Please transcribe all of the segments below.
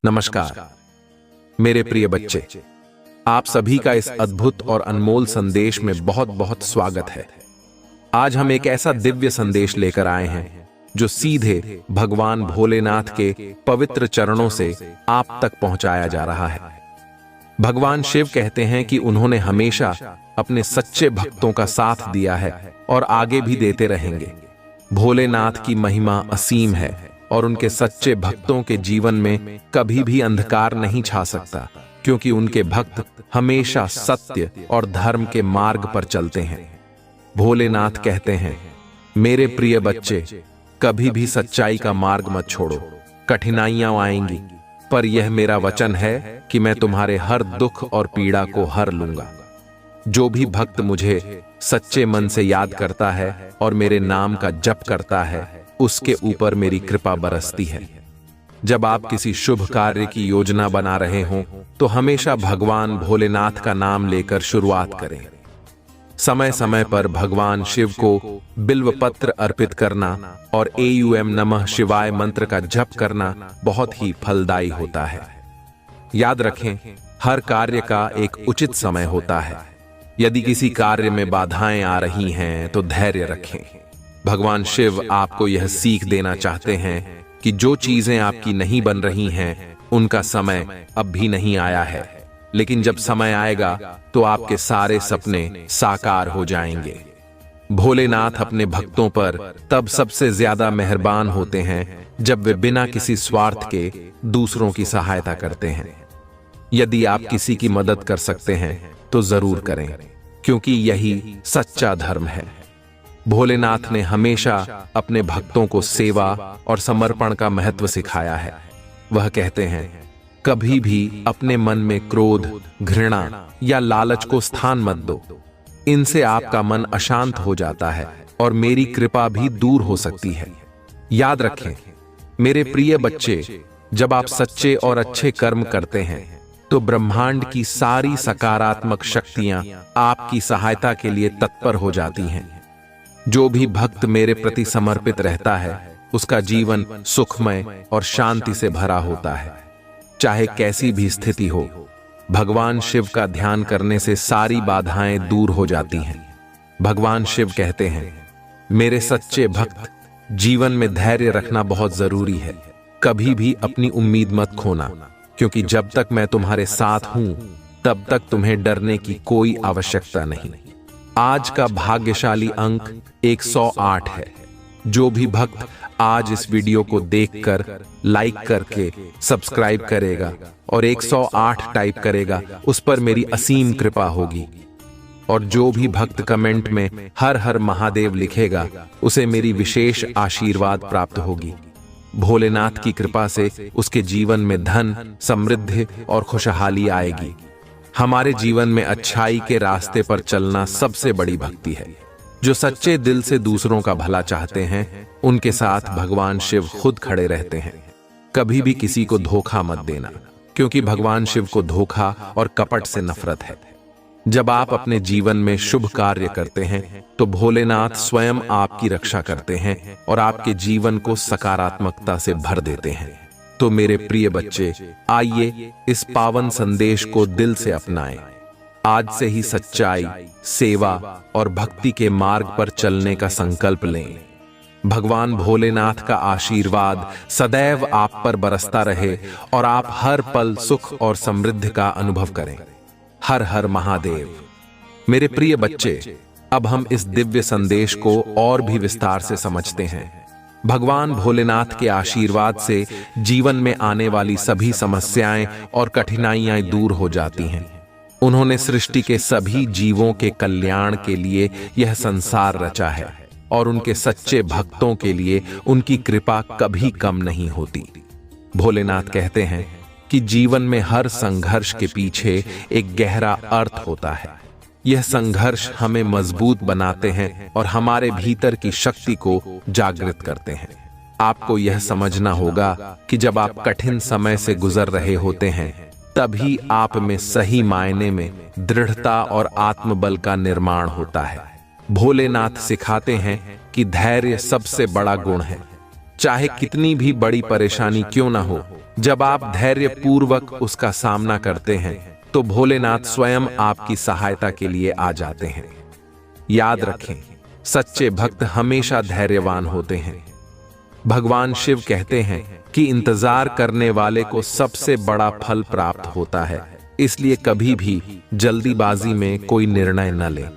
नमस्कार मेरे प्रिय बच्चे, आप सभी का इस अद्भुत और अनमोल संदेश में बहुत बहुत स्वागत है। आज हम एक ऐसा दिव्य संदेश लेकर आए हैं जो सीधे भगवान भोलेनाथ के पवित्र चरणों से आप तक पहुंचाया जा रहा है। भगवान शिव कहते हैं कि उन्होंने हमेशा अपने सच्चे भक्तों का साथ दिया है और आगे भी देते रहेंगे। भोलेनाथ की महिमा असीम है और उनके सच्चे भक्तों के जीवन में कभी भी अंधकार नहीं छा सकता, क्योंकि उनके भक्त हमेशा सत्य और धर्म के मार्ग पर चलते हैं। भोलेनाथ कहते हैं, मेरे प्रिय बच्चे, कभी भी सच्चाई का मार्ग मत छोड़ो। कठिनाइयां आएंगी, पर यह मेरा वचन है कि मैं तुम्हारे हर दुख और पीड़ा को हर लूंगा। जो भी भक्त मुझे सच्चे मन से याद करता है और मेरे नाम का जप करता है, उसके ऊपर मेरी कृपा बरसती है। जब आप किसी शुभ कार्य की योजना बना रहे हों, तो हमेशा भगवान भोलेनाथ का नाम लेकर शुरुआत करें। समय समय पर भगवान शिव को बिल्व पत्र अर्पित करना और एयूएम नमः शिवाय मंत्र का जप करना बहुत ही फलदायी होता है। याद रखें, हर कार्य का एक उचित समय होता है। यदि किसी कार्य में बाधाएं आ रही हैं, तो धैर्य रखें। भगवान शिव आपको यह सीख देना चाहते हैं कि जो चीजें आपकी नहीं बन रही हैं, उनका समय अब भी नहीं आया है, लेकिन जब समय आएगा तो आपके सारे सपने साकार हो जाएंगे। भोलेनाथ अपने भक्तों पर तब सबसे ज्यादा मेहरबान होते हैं जब वे बिना किसी स्वार्थ के दूसरों की सहायता करते हैं। यदि आप किसी की मदद कर सकते हैं तो जरूर करें, क्योंकि यही सच्चा धर्म है। भोलेनाथ ने हमेशा अपने भक्तों को सेवा और समर्पण का महत्व सिखाया है। वह कहते हैं, कभी भी अपने मन में क्रोध, घृणा या लालच को स्थान मत दो। इनसे आपका मन अशांत हो जाता है और मेरी कृपा भी दूर हो सकती है। याद रखें, मेरे प्रिय बच्चे, जब आप सच्चे और अच्छे कर्म करते हैं, तो ब्रह्मांड की सारी सकारात्मक शक्तियां आपकी सहायता के लिए तत्पर हो जाती हैं। जो भी भक्त मेरे प्रति समर्पित रहता है, उसका जीवन सुखमय और शांति से भरा होता है। चाहे कैसी भी स्थिति हो, भगवान शिव का ध्यान करने से सारी बाधाएं दूर हो जाती हैं। भगवान शिव कहते हैं, मेरे सच्चे भक्त, जीवन में धैर्य रखना बहुत जरूरी है। कभी भी अपनी उम्मीद मत खोना, क्योंकि जब तक मैं तुम्हारे साथ हूं, तब तक तुम्हें डरने की कोई आवश्यकता नहीं। आज का भाग्यशाली अंक 108 है। जो भी भक्त आज इस वीडियो को देखकर लाइक करके सब्सक्राइब करेगा और 108 टाइप करेगा, उस पर मेरी असीम कृपा होगी। और जो भी भक्त कमेंट में हर हर महादेव लिखेगा, उसे मेरी विशेष आशीर्वाद प्राप्त होगी। भोलेनाथ की कृपा से उसके जीवन में धन, समृद्धि और खुशहाली आएगी। हमारे जीवन में अच्छाई के रास्ते पर चलना सबसे बड़ी भक्ति है। जो सच्चे दिल से दूसरों का भला चाहते हैं, उनके साथ भगवान शिव खुद खड़े रहते हैं। कभी भी किसी को धोखा मत देना, क्योंकि भगवान शिव को धोखा और कपट से नफरत है। जब आप अपने जीवन में शुभ कार्य करते हैं, तो भोलेनाथ स्वयं आपकी रक्षा करते हैं और आपके जीवन को सकारात्मकता से भर देते हैं। तो मेरे प्रिय बच्चे, आइए इस पावन संदेश को दिल से अपनाएं। आज से ही सच्चाई, सेवा और भक्ति के मार्ग पर चलने का संकल्प लें। भगवान भोलेनाथ का आशीर्वाद सदैव आप पर बरसता रहे और आप हर पल सुख और समृद्धि का अनुभव करें। हर हर महादेव। मेरे प्रिय बच्चे, अब हम इस दिव्य संदेश को और भी विस्तार से समझते हैं। भगवान भोलेनाथ के आशीर्वाद से जीवन में आने वाली सभी समस्याएं और कठिनाइयां दूर हो जाती हैं। उन्होंने सृष्टि के सभी जीवों के कल्याण के लिए यह संसार रचा है और उनके सच्चे भक्तों के लिए उनकी कृपा कभी कम नहीं होती। भोलेनाथ कहते हैं कि जीवन में हर संघर्ष के पीछे एक गहरा अर्थ होता है। यह संघर्ष हमें मजबूत बनाते हैं और हमारे भीतर की शक्ति को जागृत करते हैं। आपको यह समझना होगा कि जब आप कठिन समय से गुजर रहे होते हैं, तभी आप में सही मायने में दृढ़ता और आत्मबल का निर्माण होता है। भोलेनाथ सिखाते हैं कि धैर्य सबसे बड़ा गुण है। चाहे कितनी भी बड़ी परेशानी क्यों ना हो, जब आप धैर्य पूर्वक उसका सामना करते हैं तो भोलेनाथ स्वयं आपकी सहायता के लिए आ जाते हैं। याद रखें, सच्चे भक्त हमेशा धैर्यवान होते हैं। भगवान शिव कहते हैं कि इंतजार करने वाले को सबसे बड़ा फल प्राप्त होता है, इसलिए कभी भी जल्दीबाजी में कोई निर्णय न लें।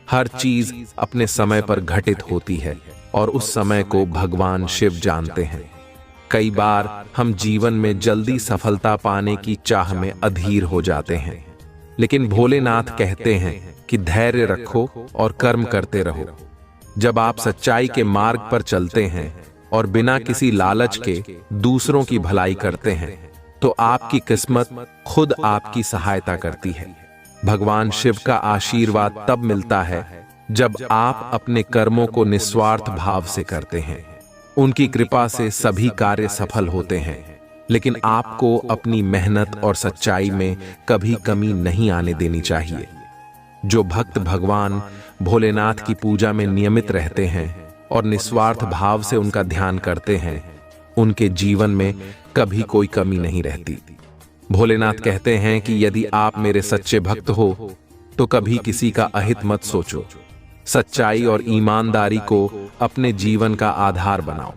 हर चीज अपने समय पर घटित होती है और उस समय को भगवान शिव जानते हैं। कई बार हम जीवन में जल्दी सफलता पाने की चाह में अधीर हो जाते हैं, लेकिन भोलेनाथ कहते हैं कि धैर्य रखो और कर्म करते रहो। जब आप सच्चाई के मार्ग पर चलते हैं और बिना किसी लालच के दूसरों की भलाई करते हैं तो आपकी किस्मत खुद आपकी सहायता करती है। भगवान शिव का आशीर्वाद तब मिलता है जब आप अपने कर्मों को निस्वार्थ भाव से करते हैं। उनकी कृपा से सभी कार्य सफल होते हैं, लेकिन आपको अपनी मेहनत और सच्चाई में कभी कमी नहीं आने देनी चाहिए। जो भक्त भगवान भोलेनाथ की पूजा में नियमित रहते हैं और निस्वार्थ भाव से उनका ध्यान करते हैं, उनके जीवन में कभी कोई कमी नहीं रहती। भोलेनाथ कहते हैं कि यदि आप मेरे सच्चे भक्त हो तो कभी किसी का अहित मत सोचो। सच्चाई और ईमानदारी को अपने जीवन का आधार बनाओ।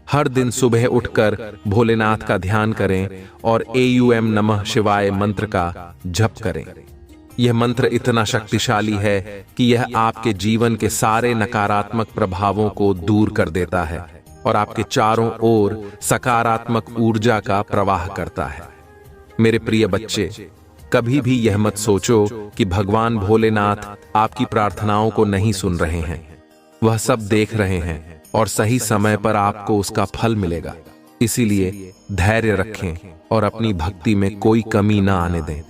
हर दिन सुबह उठकर भोलेनाथ का ध्यान करें और AUM नमः शिवाय मंत्र का जप करें। यह मंत्र इतना शक्तिशाली है कि यह आपके जीवन के सारे नकारात्मक प्रभावों को दूर कर देता है और आपके चारों ओर सकारात्मक ऊर्जा का प्रवाह करता है। मेरे प्रिय बच्चे, कभी भी यह मत सोचो कि भगवान भोलेनाथ आपकी प्रार्थनाओं को नहीं सुन रहे हैं। वह सब देख रहे हैं और सही समय पर आपको उसका फल मिलेगा। इसीलिए धैर्य रखें और अपनी भक्ति में कोई कमी ना आने दें।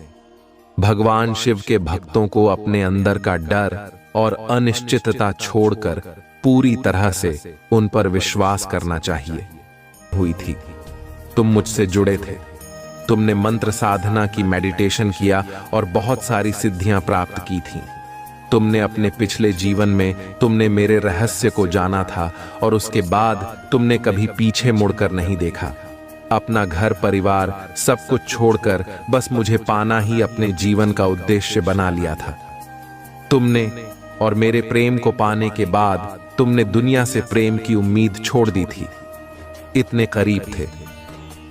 भगवान शिव के भक्तों को अपने अंदर का डर और अनिश्चितता छोड़कर पूरी तरह से उन पर विश्वास करना चाहिए। हुई थी, तुम मुझसे जुड़े थे, तुमने मंत्र साधना की, मेडिटेशन किया और बहुत सारी सिद्धियां प्राप्त की थीं। तुमने अपने पिछले जीवन में तुमने मेरे रहस्य को जाना था और उसके बाद तुमने कभी पीछे मुड़कर नहीं देखा। अपना घर परिवार सब कुछ छोड़कर बस मुझे पाना ही अपने जीवन का उद्देश्य बना लिया था। तुमने और मेरे प्रेम को पाने के बाद तुमने दुनिया से प्रेम की उम्मीद छोड़ दी थी। इतने करीब थे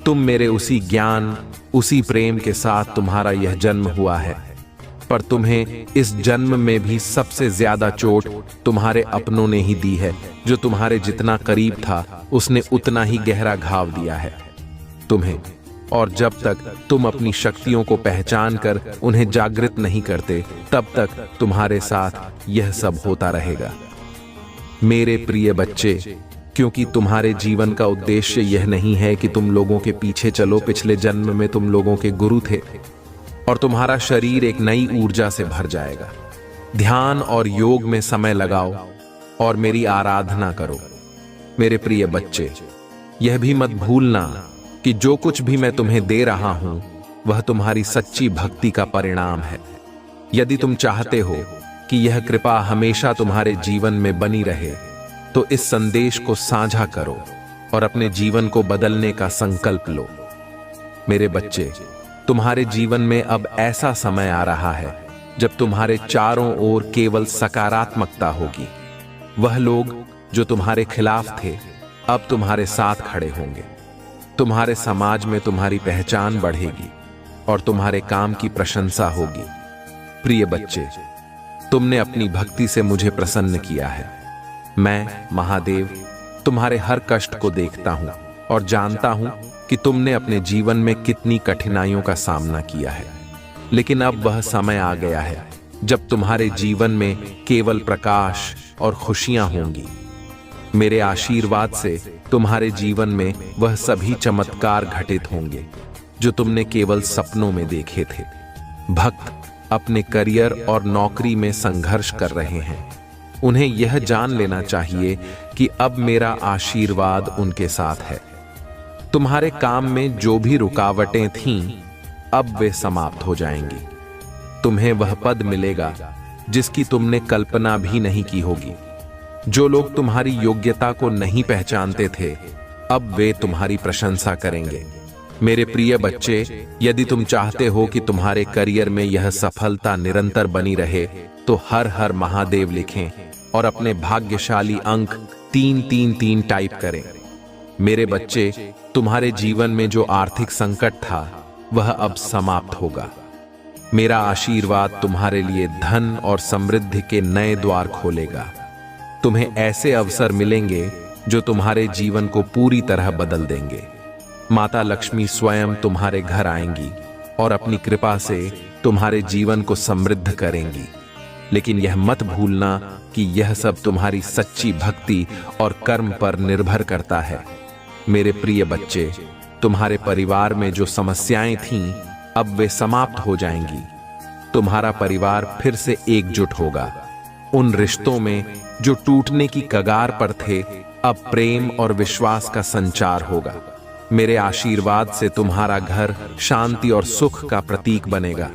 तुम मेरे उसी ज्ञान, उसी प्रेम के साथ तुम्हारा यह जन्म हुआ है, पर तुम्हें इस जन्म में भी सबसे ज्यादा चोट तुम्हारे अपनों ने ही दी है। जो तुम्हारे जितना करीब था उसने उतना ही गहरा घाव दिया है तुम्हें। और जब तक तुम अपनी शक्तियों को पहचान कर उन्हें जागृत नहीं करते, तब तक तुम्हारे साथ यह सब होता रहेगा। मेरे प्रिय बच्चे, क्योंकि तुम्हारे जीवन का उद्देश्य यह नहीं है कि तुम लोगों के पीछे चलो। पिछले जन्म में तुम लोगों के गुरु थे और तुम्हारा शरीर एक नई ऊर्जा से भर जाएगा। ध्यान और योग में समय लगाओ और मेरी आराधना करो। मेरे प्रिय बच्चे, यह भी मत भूलना कि जो कुछ भी मैं तुम्हें दे रहा हूं वह तुम्हारी सच्ची भक्ति का परिणाम है। यदि तुम चाहते हो कि यह कृपा हमेशा तुम्हारे जीवन में बनी रहे तो इस संदेश को साझा करो और अपने जीवन को बदलने का संकल्प लो। मेरे बच्चे, तुम्हारे जीवन में अब ऐसा समय आ रहा है जब तुम्हारे चारों ओर केवल सकारात्मकता होगी। वह लोग जो तुम्हारे खिलाफ थे अब तुम्हारे साथ खड़े होंगे। तुम्हारे समाज में तुम्हारी पहचान बढ़ेगी और तुम्हारे काम की प्रशंसा होगी। प्रिय बच्चे, तुमने अपनी भक्ति से मुझे प्रसन्न किया है। मैं महादेव तुम्हारे हर कष्ट को देखता हूं और जानता हूं कि तुमने अपने जीवन में कितनी कठिनाइयों का सामना किया है, लेकिन अब वह समय आ गया है जब तुम्हारे जीवन में केवल प्रकाश और खुशियां होंगी। मेरे आशीर्वाद से तुम्हारे जीवन में वह सभी चमत्कार घटित होंगे जो तुमने केवल सपनों में देखे थे। भक्त अपने करियर और नौकरी में संघर्ष कर रहे हैं। उन्हें यह जान लेना चाहिए कि अब मेरा आशीर्वाद उनके साथ है। तुम्हारे काम में जो भी रुकावटें थीं, अब वे समाप्त हो जाएंगी। तुम्हें वह पद मिलेगा जिसकी तुमने कल्पना भी नहीं की होगी। जो लोग तुम्हारी योग्यता को नहीं पहचानते थे, अब वे तुम्हारी प्रशंसा करेंगे। मेरे प्रिय बच्चे, यदि तुम चाहते हो कि तुम्हारे करियर में यह सफलता निरंतर बनी रहे, तो हर हर महादेव लिखें और अपने भाग्यशाली अंक 333 टाइप करें। मेरे बच्चे, तुम्हारे जीवन में जो आर्थिक संकट था वह अब समाप्त होगा। मेरा आशीर्वाद तुम्हारे लिए धन और समृद्धि के नए द्वार खोलेगा। तुम्हें ऐसे अवसर मिलेंगे जो तुम्हारे जीवन को पूरी तरह बदल देंगे। माता लक्ष्मी स्वयं तुम्हारे घर आएंगी और अपनी कृपा से तुम्हारे जीवन को समृद्ध करेंगी। लेकिन यह मत भूलना कि यह सब तुम्हारी सच्ची भक्ति और कर्म पर निर्भर करता है। मेरे प्रिय बच्चे, तुम्हारे परिवार में जो समस्याएं थीं, अब वे समाप्त हो जाएंगी। तुम्हारा परिवार फिर से एकजुट होगा। उन रिश्तों में जो टूटने की कगार पर थे, अब प्रेम और विश्वास का संचार होगा। मेरे आशीर्वाद से तुम्हारा घर शांति और सुख का प्रतीक बनेगा।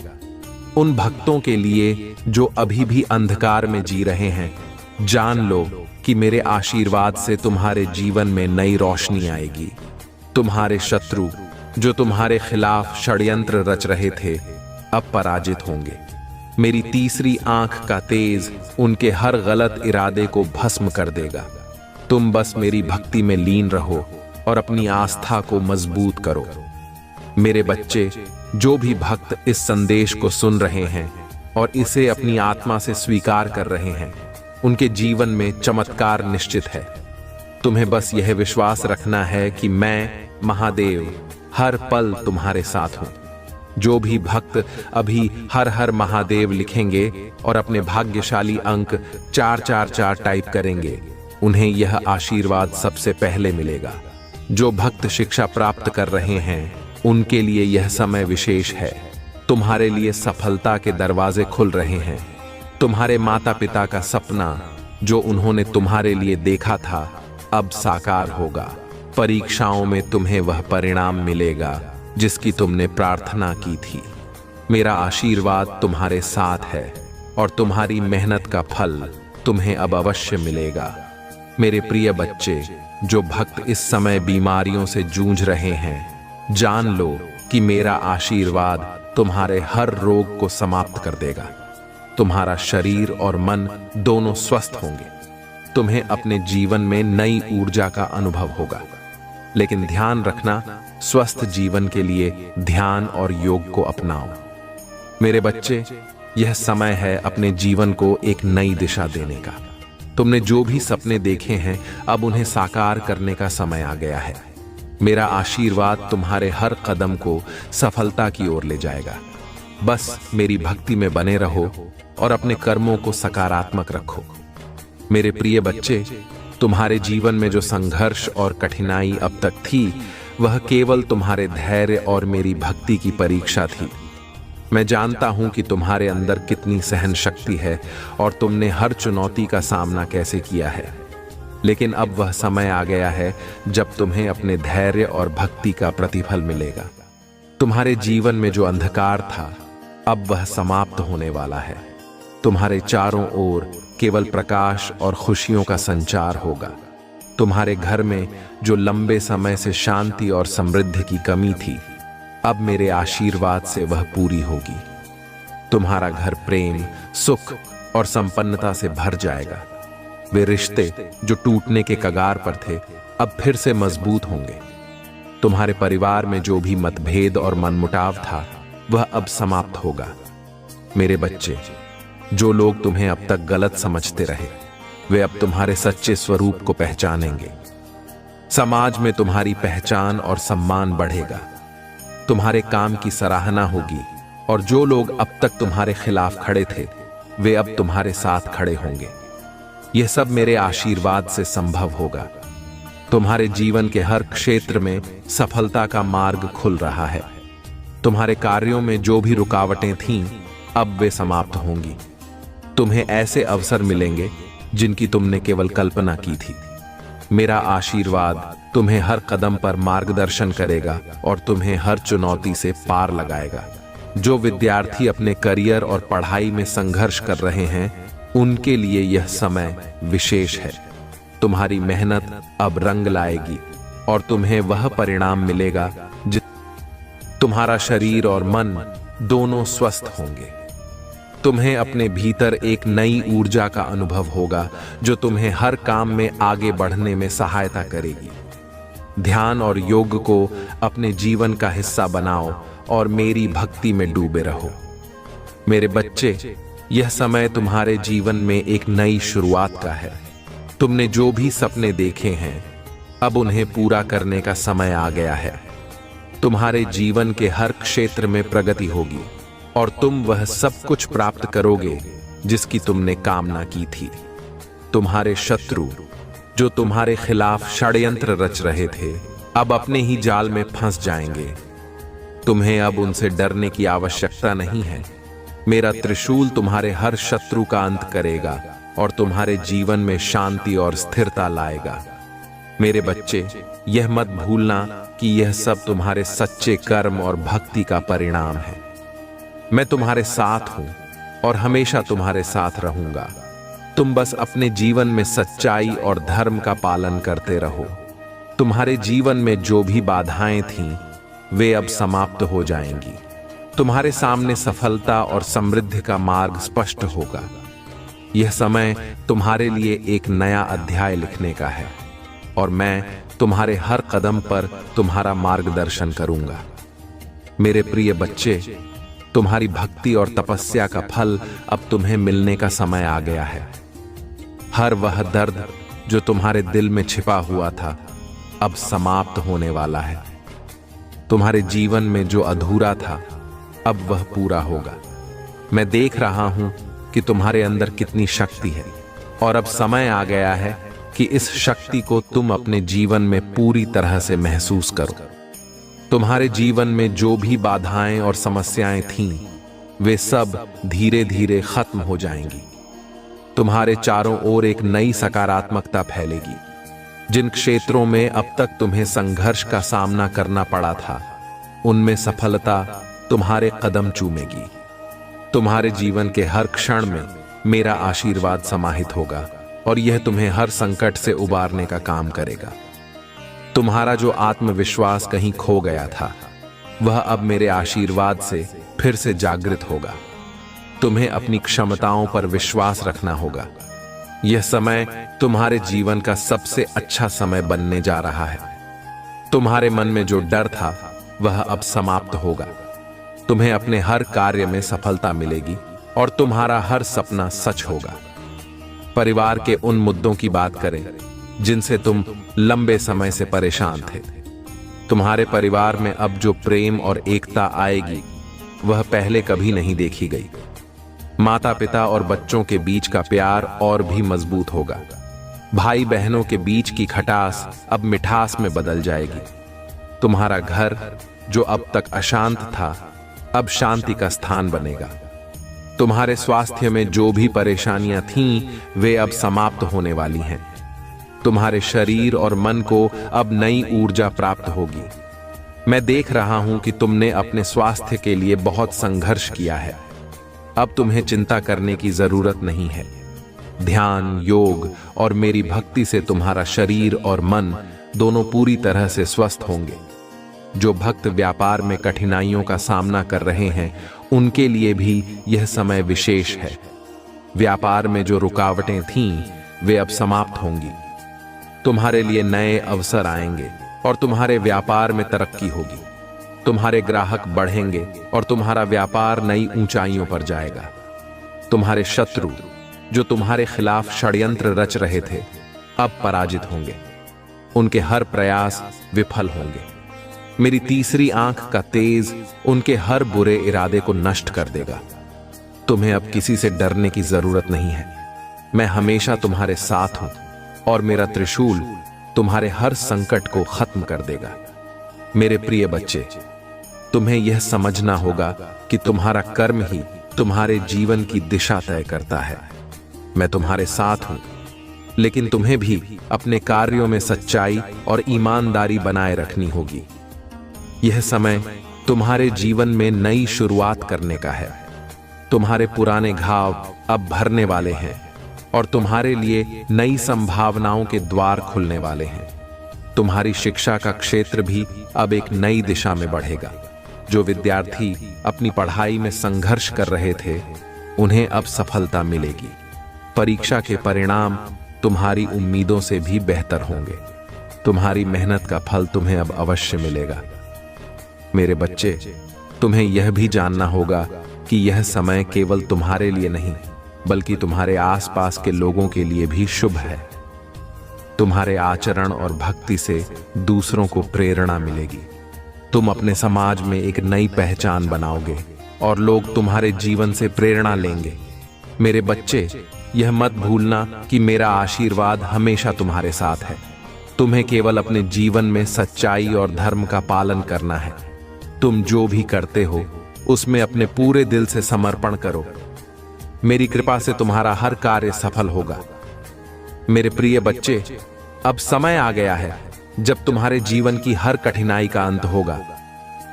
उन भक्तों के लिए जो अभी भी अंधकार में जी रहे हैं, जान लो कि मेरे आशीर्वाद से तुम्हारे जीवन में नई रोशनी आएगी। तुम्हारे शत्रु जो तुम्हारे खिलाफ षड्यंत्र रच रहे थे, अब पराजित होंगे। मेरी तीसरी आंख का तेज उनके हर गलत इरादे को भस्म कर देगा। तुम बस मेरी भक्ति में लीन रहो और अपनी आस्था को मजबूत करो। मेरे बच्चे, जो भी भक्त इस संदेश को सुन रहे हैं और इसे अपनी आत्मा से स्वीकार कर रहे हैं, उनके जीवन में चमत्कार निश्चित है। तुम्हें बस यह विश्वास रखना है कि मैं महादेव हर पल तुम्हारे साथ हूं। जो भी भक्त अभी हर हर महादेव लिखेंगे और अपने भाग्यशाली अंक 444 टाइप करेंगे, उन्हें यह आशीर्वाद सबसे पहले मिलेगा। जो भक्त शिक्षा प्राप्त कर रहे हैं, उनके लिए यह समय विशेष है। तुम्हारे लिए सफलता के दरवाजे खुल रहे हैं। तुम्हारे माता पिता का सपना जो उन्होंने तुम्हारे लिए देखा था, अब साकार होगा। परीक्षाओं में तुम्हें वह परिणाम मिलेगा जिसकी तुमने प्रार्थना की थी। मेरा आशीर्वाद तुम्हारे साथ है और तुम्हारी मेहनत का फल तुम्हें अब अवश्य मिलेगा। मेरे प्रिय बच्चे, जो भक्त इस समय बीमारियों से जूझ रहे हैं, जान लो कि मेरा आशीर्वाद तुम्हारे हर रोग को समाप्त कर देगा। तुम्हारा शरीर और मन दोनों स्वस्थ होंगे। तुम्हें अपने जीवन में नई ऊर्जा का अनुभव होगा। लेकिन ध्यान रखना, स्वस्थ जीवन के लिए ध्यान और योग को अपनाओ। मेरे बच्चे, यह समय है अपने जीवन को एक नई दिशा देने का। तुमने जो भी सपने देखे हैं, अब उन्हें साकार करने का समय आ गया है। मेरा आशीर्वाद तुम्हारे हर कदम को सफलता की ओर ले जाएगा। बस मेरी भक्ति में बने रहो और अपने कर्मों को सकारात्मक रखो। मेरे प्रिय बच्चे, तुम्हारे जीवन में जो संघर्ष और कठिनाई अब तक थी, वह केवल तुम्हारे धैर्य और मेरी भक्ति की परीक्षा थी। मैं जानता हूं कि तुम्हारे अंदर कितनी सहन शक्ति है और तुमने हर चुनौती का सामना कैसे किया है। लेकिन अब वह समय आ गया है जब तुम्हें अपने धैर्य और भक्ति का प्रतिफल मिलेगा। तुम्हारे जीवन में जो अंधकार था, अब वह समाप्त होने वाला है। तुम्हारे चारों ओर केवल प्रकाश और खुशियों का संचार होगा। तुम्हारे घर में जो लंबे समय से शांति और समृद्धि की कमी थी, अब मेरे आशीर्वाद से वह पूरी होगी। तुम्हारा घर प्रेम, सुख और संपन्नता से भर जाएगा। वे रिश्ते जो टूटने के कगार पर थे, अब फिर से मजबूत होंगे। तुम्हारे परिवार में जो भी मतभेद और मनमुटाव था, वह अब समाप्त होगा। मेरे बच्चे, जो लोग तुम्हें अब तक गलत समझते रहे, वे अब तुम्हारे सच्चे स्वरूप को पहचानेंगे। समाज में तुम्हारी पहचान और सम्मान बढ़ेगा। तुम्हारे काम की सराहना होगी और जो लोग अब तक तुम्हारे खिलाफ खड़े थे, वे अब तुम्हारे साथ खड़े होंगे। यह सब मेरे आशीर्वाद से संभव होगा। तुम्हारे जीवन के हर क्षेत्र में सफलता का मार्ग खुल रहा है। तुम्हारे कार्यों में जो भी रुकावटें थीं, अब वे समाप्त होंगी। तुम्हें ऐसे अवसर मिलेंगे जिनकी तुमने केवल कल्पना की थी। मेरा आशीर्वाद तुम्हें हर कदम पर मार्गदर्शन करेगा और तुम्हें हर चुनौती से पार लगाएगा। जो विद्यार्थी अपने करियर और पढ़ाई में संघर्ष कर रहे हैं, उनके लिए यह समय विशेष है। तुम्हारी मेहनत अब रंग लाएगी और तुम्हें वह परिणाम मिलेगा तुम्हारा शरीर और मन दोनों स्वस्थ होंगे। तुम्हें अपने भीतर एक नई ऊर्जा का अनुभव होगा जो तुम्हें हर काम में आगे बढ़ने में सहायता करेगी। ध्यान और योग को अपने जीवन का हिस्सा बनाओ और मेरी भक्ति में डूबे रहो। मेरे बच्चे, यह समय तुम्हारे जीवन में एक नई शुरुआत का है। तुमने जो भी सपने देखे हैं, अब उन्हें पूरा करने का समय आ गया है। तुम्हारे जीवन के हर क्षेत्र में प्रगति होगी और तुम वह सब कुछ प्राप्त करोगे जिसकी तुमने कामना की थी। तुम्हारे शत्रु जो तुम्हारे खिलाफ षड्यंत्र रच रहे थे, अब अपने ही जाल में फंस जाएंगे। तुम्हें अब उनसे डरने की आवश्यकता नहीं है। मेरा त्रिशूल तुम्हारे हर शत्रु का अंत करेगा और तुम्हारे जीवन में शांति और स्थिरता लाएगा। मेरे बच्चे, यह मत भूलना कि यह सब तुम्हारे सच्चे कर्म और भक्ति का परिणाम है। मैं तुम्हारे साथ हूं और हमेशा तुम्हारे साथ रहूंगा। तुम बस अपने जीवन में सच्चाई और धर्म का पालन करते रहो। तुम्हारे जीवन में जो भी बाधाएं थीं, वे अब समाप्त हो जाएंगी। तुम्हारे सामने सफलता और समृद्धि का मार्ग स्पष्ट होगा। यह समय तुम्हारे लिए एक नया अध्याय लिखने का है और मैं तुम्हारे हर कदम पर तुम्हारा मार्गदर्शन करूंगा। मेरे प्रिय बच्चे, तुम्हारी भक्ति और तपस्या का फल अब तुम्हें मिलने का समय आ गया है। हर वह दर्द जो तुम्हारे दिल में छिपा हुआ था, अब समाप्त होने वाला है। तुम्हारे जीवन में जो अधूरा था, अब वह पूरा होगा। मैं देख रहा हूं कि तुम्हारे अंदर कितनी शक्ति है और अब समय आ गया है कि इस शक्ति को तुम अपने जीवन में पूरी तरह से महसूस करो। तुम्हारे जीवन में जो भी बाधाएं और समस्याएं थीं, वे सब धीरे धीरे खत्म हो जाएंगी। तुम्हारे चारों ओर एक नई सकारात्मकता फैलेगी। जिन क्षेत्रों में अब तक तुम्हें संघर्ष का सामना करना पड़ा था, उनमें सफलता तुम्हारे कदम चूमेगी। तुम्हारे जीवन के हर क्षण में मेरा आशीर्वाद समाहित होगा और यह तुम्हें हर संकट से उबारने का काम करेगा। तुम्हारा जो आत्मविश्वास कहीं खो गया था, वह अब मेरे आशीर्वाद से फिर से जागृत होगा। तुम्हें अपनी क्षमताओं पर विश्वास रखना होगा। यह समय तुम्हारे जीवन का सबसे अच्छा समय बनने जा रहा है। तुम्हारे मन में जो डर था, वह अब समाप्त होगा। तुम्हें अपने हर कार्य में सफलता मिलेगी और तुम्हारा हर सपना सच होगा। परिवार के उन मुद्दों की बात करें जिनसे तुम लंबे समय से परेशान थे। तुम्हारे परिवार में अब जो प्रेम और एकता आएगी, वह पहले कभी नहीं देखी गई। माता पिता और बच्चों के बीच का प्यार और भी मजबूत होगा। भाई बहनों के बीच की खटास अब मिठास में बदल जाएगी। तुम्हारा घर जो अब तक अशांत था, अब शांति का स्थान बनेगा। तुम्हारे स्वास्थ्य में जो भी परेशानियां थीं, वे अब समाप्त होने वाली हैं। तुम्हारे शरीर और मन को अब नई ऊर्जा प्राप्त होगी। मैं देख रहा हूं कि तुमने अपने स्वास्थ्य के लिए बहुत संघर्ष किया है। अब तुम्हें चिंता करने की जरूरत नहीं है। ध्यान, योग और मेरी भक्ति से तुम्हारा शरीर और मन दोनों पूरी तरह से स्वस्थ होंगे। जो भक्त व्यापार में कठिनाइयों का सामना कर रहे हैं, उनके लिए भी यह समय विशेष है। व्यापार में जो रुकावटें थीं, वे अब समाप्त होंगी। तुम्हारे लिए नए अवसर आएंगे और तुम्हारे व्यापार में तरक्की होगी। तुम्हारे ग्राहक बढ़ेंगे और तुम्हारा व्यापार नई ऊंचाइयों पर जाएगा। तुम्हारे शत्रु जो तुम्हारे खिलाफ षड्यंत्र रच रहे थे, अब पराजित होंगे। उनके हर प्रयास विफल होंगे। मेरी तीसरी आंख का तेज उनके हर बुरे इरादे को नष्ट कर देगा। तुम्हें अब किसी से डरने की जरूरत नहीं है। मैं हमेशा तुम्हारे साथ हूं और मेरा त्रिशूल तुम्हारे हर संकट को खत्म कर देगा। मेरे प्रिय बच्चे, तुम्हें यह समझना होगा कि तुम्हारा कर्म ही तुम्हारे जीवन की दिशा तय करता है। मैं तुम्हारे साथ हूं, लेकिन तुम्हें भी अपने कार्यों में सच्चाई और ईमानदारी बनाए रखनी होगी। यह समय तुम्हारे जीवन में नई शुरुआत करने का है। तुम्हारे पुराने घाव अब भरने वाले हैं और तुम्हारे लिए नई संभावनाओं के द्वार खुलने वाले हैं। तुम्हारी शिक्षा का क्षेत्र भी अब एक नई दिशा में बढ़ेगा। जो विद्यार्थी अपनी पढ़ाई में संघर्ष कर रहे थे, उन्हें अब सफलता मिलेगी। परीक्षा के परिणाम तुम्हारी उम्मीदों से भी बेहतर होंगे। तुम्हारी मेहनत का फल तुम्हें अब अवश्य मिलेगा। मेरे बच्चे, तुम्हें यह भी जानना होगा कि यह समय केवल तुम्हारे लिए नहीं, बल्कि तुम्हारे आसपास के लोगों के लिए भी शुभ है। तुम्हारे आचरण और भक्ति से दूसरों को प्रेरणा मिलेगी। तुम अपने समाज में एक नई पहचान बनाओगे और लोग तुम्हारे जीवन से प्रेरणा लेंगे। मेरे बच्चे, यह मत भूलना कि मेरा आशीर्वाद हमेशा तुम्हारे साथ है। तुम्हें केवल अपने जीवन में सच्चाई और धर्म का पालन करना है। तुम जो भी करते हो उसमें अपने पूरे दिल से समर्पण करो। मेरी कृपा से तुम्हारा हर कार्य सफल होगा। मेरे प्रिय बच्चे, अब समय आ गया है जब तुम्हारे जीवन की हर कठिनाई का अंत होगा।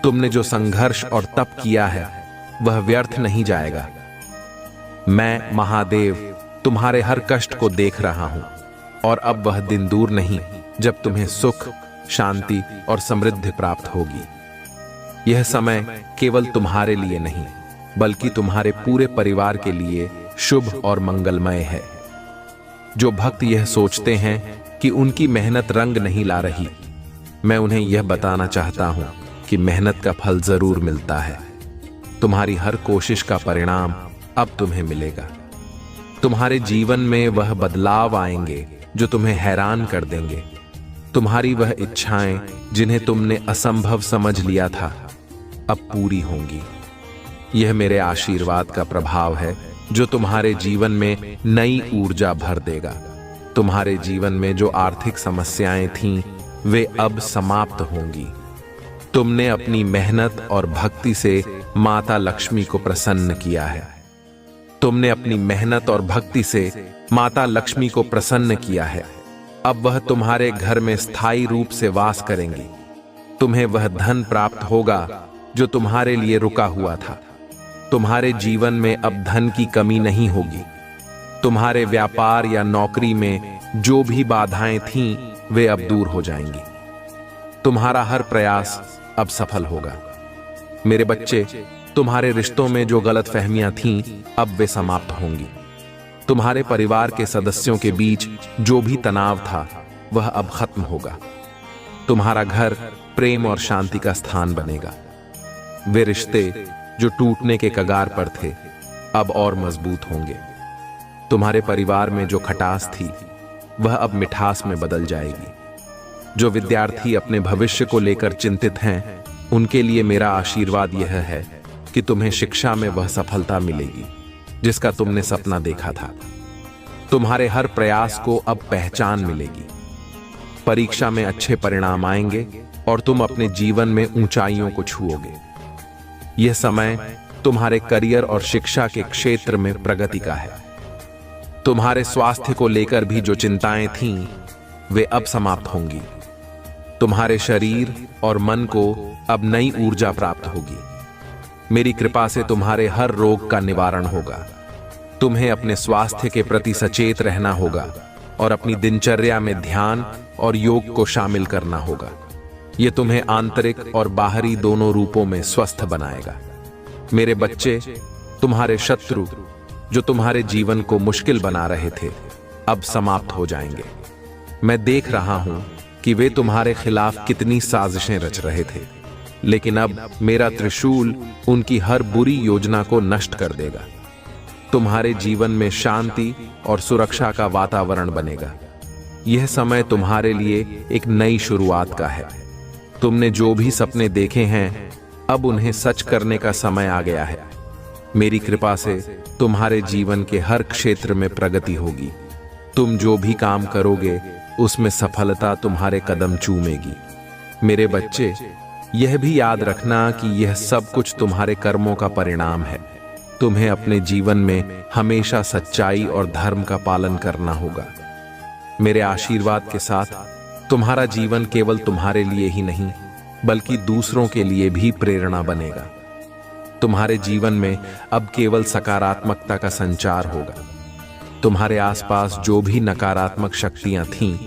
तुमने जो संघर्ष और तप किया है वह व्यर्थ नहीं जाएगा। मैं महादेव तुम्हारे हर कष्ट को देख रहा हूं और अब वह दिन दूर नहीं जब तुम्हें सुख, शांति और समृद्धि प्राप्त होगी। यह समय केवल तुम्हारे लिए नहीं, बल्कि तुम्हारे पूरे परिवार के लिए शुभ और मंगलमय है। जो भक्त यह सोचते हैं कि उनकी मेहनत रंग नहीं ला रही, मैं उन्हें यह बताना चाहता हूं कि मेहनत का फल जरूर मिलता है। तुम्हारी हर कोशिश का परिणाम अब तुम्हें मिलेगा। तुम्हारे जीवन में वह बदलाव आएंगे जो तुम्हें हैरान कर देंगे। तुम्हारी वह इच्छाएं जिन्हें तुमने असंभव समझ लिया था, अब पूरी होंगी। यह मेरे आशीर्वाद का प्रभाव है जो तुम्हारे जीवन में नई ऊर्जा भर देगा। तुम्हारे जीवन में जो आर्थिक समस्याएं थीं, वे अब समाप्त होंगी। तुमने अपनी मेहनत और भक्ति से माता लक्ष्मी को प्रसन्न किया है। तुमने अपनी मेहनत और भक्ति से माता लक्ष्मी को प्रसन्न किया है। अब वह तुम्हारे घर में स्थायी रूप से वास करेंगी। तुम्हें वह धन प्राप्त होगा जो तुम्हारे लिए रुका हुआ था। तुम्हारे जीवन में अब धन की कमी नहीं होगी। तुम्हारे व्यापार या नौकरी में जो भी बाधाएं थीं, वे अब दूर हो जाएंगी। तुम्हारा हर प्रयास अब सफल होगा। मेरे बच्चे, तुम्हारे रिश्तों में जो गलतफहमियां थीं, अब वे समाप्त होंगी। तुम्हारे परिवार के सदस्यों के बीच जो भी तनाव था, वह अब खत्म होगा। तुम्हारा घर प्रेम और शांति का स्थान बनेगा। वे रिश्ते जो टूटने के कगार पर थे, अब और मजबूत होंगे। तुम्हारे परिवार में जो खटास थी, वह अब मिठास में बदल जाएगी। जो विद्यार्थी अपने भविष्य को लेकर चिंतित हैं, उनके लिए मेरा आशीर्वाद यह है कि तुम्हें शिक्षा में वह सफलता मिलेगी जिसका तुमने सपना देखा था। तुम्हारे हर प्रयास को अब पहचान मिलेगी। परीक्षा में अच्छे परिणाम आएंगे और तुम अपने जीवन में ऊंचाइयों को छुओगे। यह समय तुम्हारे करियर और शिक्षा के क्षेत्र में प्रगति का है। तुम्हारे स्वास्थ्य को लेकर भी जो चिंताएं थीं, वे अब समाप्त होंगी। तुम्हारे शरीर और मन को अब नई ऊर्जा प्राप्त होगी। मेरी कृपा से तुम्हारे हर रोग का निवारण होगा। तुम्हें अपने स्वास्थ्य के प्रति सचेत रहना होगा और अपनी दिनचर्या में ध्यान और योग को शामिल करना होगा। यह तुम्हें आंतरिक और बाहरी दोनों रूपों में स्वस्थ बनाएगा। मेरे बच्चे, तुम्हारे शत्रु जो तुम्हारे जीवन को मुश्किल बना रहे थे, अब समाप्त हो जाएंगे। मैं देख रहा हूं कि वे तुम्हारे खिलाफ कितनी साजिशें रच रहे थे, लेकिन अब मेरा त्रिशूल उनकी हर बुरी योजना को नष्ट कर देगा। तुम्हारे जीवन में शांति और सुरक्षा का वातावरण बनेगा। यह समय तुम्हारे लिए एक नई शुरुआत का है। तुमने जो भी सपने देखे हैं, अब उन्हें सच करने का समय आ गया है। मेरी कृपा से तुम्हारे जीवन के हर क्षेत्र में प्रगति होगी। तुम जो भी काम करोगे, उसमें सफलता तुम्हारे कदम चूमेगी। मेरे बच्चे, यह भी याद रखना कि यह सब कुछ तुम्हारे कर्मों का परिणाम है। तुम्हें अपने जीवन में हमेशा सच्चाई और धर्म का पालन करना होगा। मेरे आशीर्वाद के साथ तुम्हारा जीवन केवल तुम्हारे लिए ही नहीं, बल्कि दूसरों के लिए भी प्रेरणा बनेगा। तुम्हारे जीवन में अब केवल सकारात्मकता का संचार होगा। तुम्हारे आसपास जो भी नकारात्मक शक्तियां थीं,